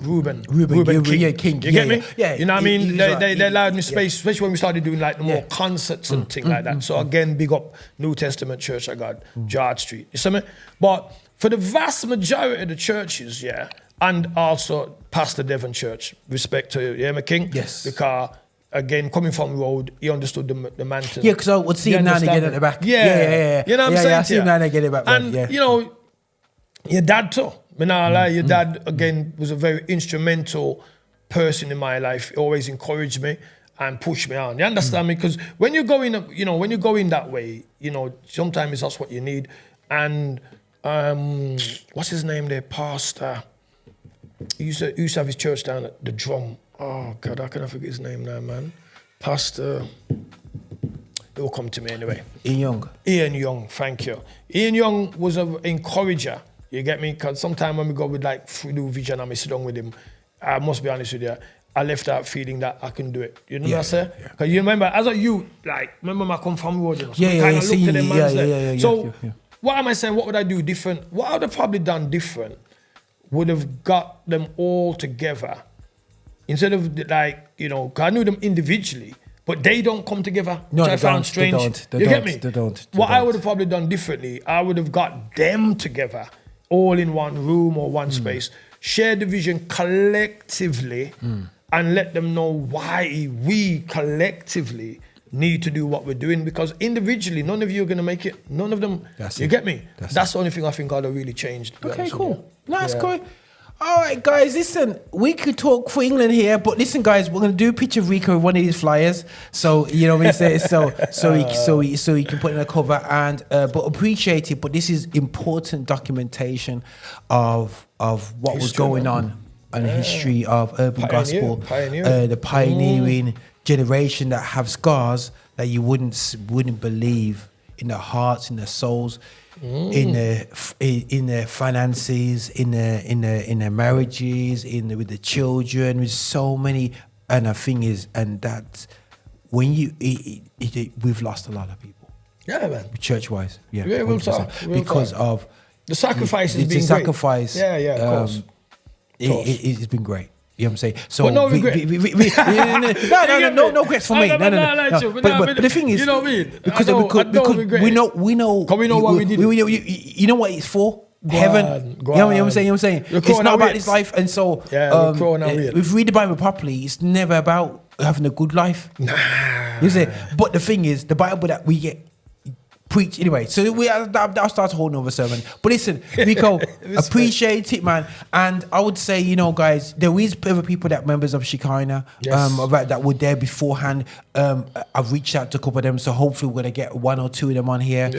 D: Ruben King. You get me?
A: Yeah.
D: You know what I mean? They allowed me space, especially when we started doing like the more concerts and things like that. So again, big up New Testament Church I got, George Street. You see me? But for the vast majority of the churches, and also Pastor Devon Church, respect to you, King?
A: Yes.
D: Because again, coming from road, he understood the mantle.
A: Yeah, because I would see him now and again at the back.
D: Yeah. You know what I'm saying?
A: I see him now and again at the back.
D: And, you know, your dad too. Your dad, again, was a very instrumental person in my life. He always encouraged me and pushed me on. You understand me? Because when you're going, when you're going that way, sometimes that's what you need. And what's his name there? Pastor. He used to have his church down at the Drum. Oh, God, how can I forget his name now, man? Pastor. It will come to me anyway.
A: Ian Young,
D: thank you. Ian Young was an encourager. You get me? Because sometimes when we go with like through vision and we sit down with him, I must be honest with you, I left out feeling that I can do it. You know what I say? Because you remember, as a youth, like, remember I come from road, you know? So I kind of looked at them and so what am I saying? What would I do different? What I would have probably done different would have got them all together. Instead of like, you know, 'cause I knew them individually, but they don't come together, which I found strange. You get me? What I would have probably done differently, I would have got them together, all in one room or one space, share the vision collectively, and let them know why we collectively need to do what we're doing, because individually, none of you are going to make it. None of them. You get me? That's the only thing I think I'd have really changed.
A: Okay, cool. That's cool. All right, guys, listen, we could talk for England here, but listen, guys, we're going to do a picture of Rico with one of these flyers. So, you know what I mean? So he can put in a cover and, but appreciate it. But this is important documentation of what was going on and the history of urban gospel, the pioneering generation that have scars that you wouldn't believe in their hearts, in their souls. In their finances, in their marriages, with the children, with so many. And the thing is, and that when we've lost a lot of people.
D: Yeah, man.
A: Church-wise,
D: we'll talk.
A: Because of
D: the sacrifice has been
A: great. Sacrifice.
D: Yeah, of course.
A: It's been great. You know what I'm saying? So
D: but no regret.
A: No regrets for me. No. But the thing is,
D: you know what I mean?
A: Because we know
D: what we did.
A: You know what it's for? Heaven. You know what I'm saying? It's not about this life, and so if we read the Bible properly, it's never about having a good life. You see? But the thing is, the Bible that we get preach anyway. So I'll start a whole nother sermon. But listen, Rico, appreciate it, man. And I would say, you know, guys, there is other people that members of Shekinah that were there beforehand. I've reached out to a couple of them, so hopefully we're gonna get one or two of them on here,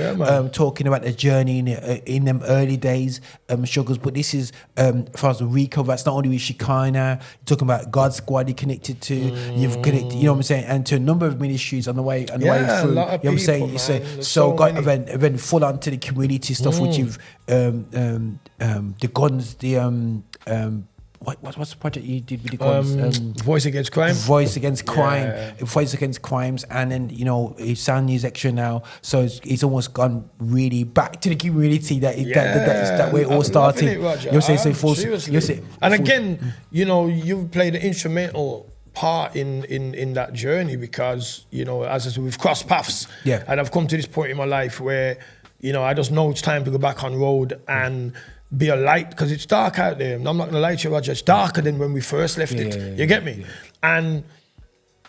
A: talking about the journey in them early days, struggles. But this is for us, Rico. That's not only with Shekinah. Talking about God's squad, you connected to. You've connected, you know what I'm saying, and to a number of ministries on the way through. You know what I'm saying? You say so. Event full on to the community stuff, which you've the guns, the what's the project you did with the guns?
D: Voice Against Crime.
A: Voice Against Crimes, and then you know it's Sound Xtra now, so it's almost gone really back to the community that way it all started.
D: You know what I'm saying? And again, you know, you've played an instrumental part in that journey, because, you know, as I said, we've crossed paths, and I've come to this point in my life where, you know, I just know it's time to go back on road and be a light, because it's dark out there. And I'm not gonna lie to you, Roger, it's darker than when we first left it. You get me? And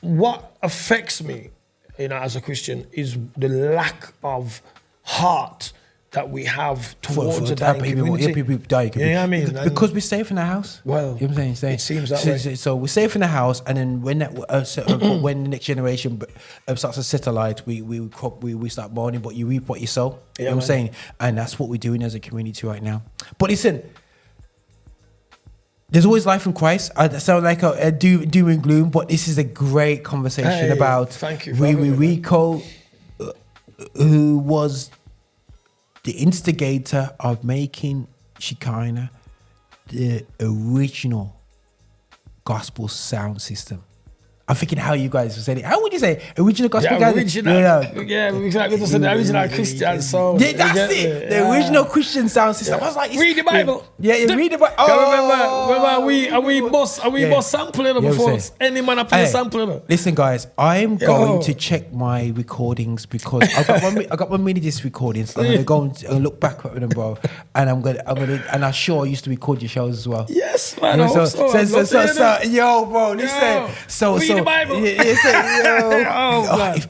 D: what affects me, you know, as a Christian, is the lack of heart that we have towards the dying community.
A: People die.
D: You know what I mean?
A: Because we're safe in the house.
D: Well,
A: you know what I'm saying?
D: It seems that way.
A: So we're safe in the house, and then when when the next generation starts to satellite, we start mourning. But you reap what you sow. You know what I'm saying? And that's what we're doing as a community right now. But listen, there's always life in Christ. I sound like a doom and gloom, but this is a great conversation about Rico, who was the instigator of making Shekinah the original gospel sound system. I'm thinking how you guys said it. How would you say original gospel?
D: Original the original Christian sound.
A: Yeah, that's it. The original Christian sound system. I was like,
D: read the Bible.
A: Read the Bible.
D: Remember, we boss sampling before any man up in sampling.
A: Listen, guys, I'm going to check my recordings, because I got my mini disc recordings. I'm gonna go and look back at them, bro. And I'm gonna, and I'm sure I used to record your shows as well.
D: Yes, man.
A: Yo, bro, listen.
D: Read the Bible.
A: If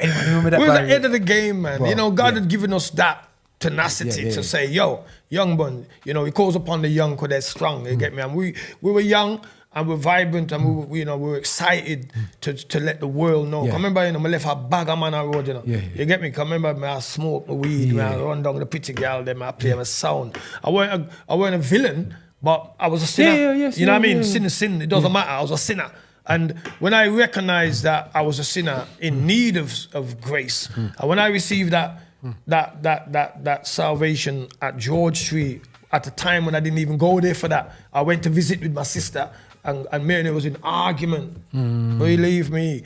A: anyone remember that,
D: we was at the end of the game, man. Bro, you know, God had given us that tenacity to say, yo, young bun, you know, he calls upon the young because they're strong. You get me? And we were young and we're vibrant, and we were excited to let the world know. I remember, you know, I left a bag of man on the road, you know. You get me? I remember I smoke my weed, I run down the pretty girl, then I play my sound. I weren't a villain, but I was a sinner. You know what I mean? Sin. It doesn't matter. I was a sinner. And when I recognized that I was a sinner in need of grace, and when I received that salvation at George Street, at a time when I didn't even go there for that. I went to visit with my sister, and me and her was in argument. Believe me,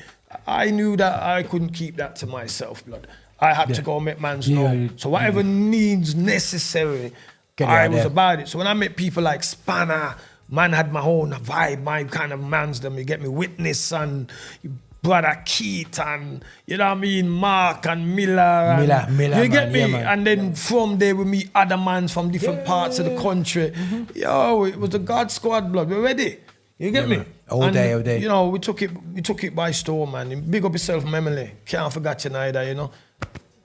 D: I knew that I couldn't keep that to myself, blood. I had to go make man's know. So whatever needs necessary, I was about it. So when I met people like Spanna, man had my own vibe, my kind of man's them. You get me, Witness and Brother Keith and, you know what I mean, Mark and Miller. You get me? And then from there we meet other mans from different parts of the country. Yo, it was the God Squad, blood. We're ready. You get me?
A: All day.
D: You know, we took it by storm, man. Big up yourself, memory. Can't forget you neither, you know.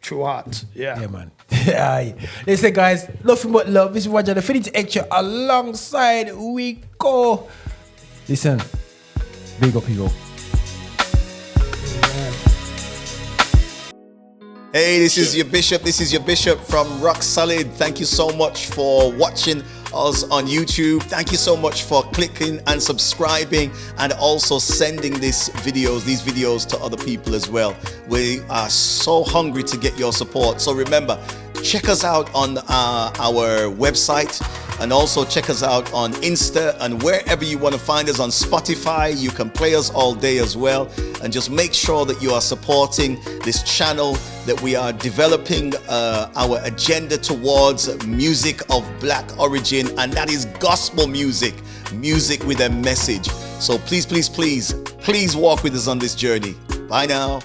D: True heart. Yeah,
A: man. Listen, guys, nothing but love. This is Roger, Affinity Xtra alongside Rico. Listen, big up, Rico.
E: Hey, this is your bishop. This is your bishop from Rock Solid. Thank you so much for watching us on YouTube. Thank you so much for clicking and subscribing and also sending these videos to other people as well. We are so hungry to get your support. So remember, check us out on our website, and also check us out on Insta and wherever you want to find us on Spotify. You can play us all day as well. And just make sure that you are supporting this channel, that we are developing our agenda towards music of black origin, and that is gospel music with a message. So please walk with us on this journey. Bye now.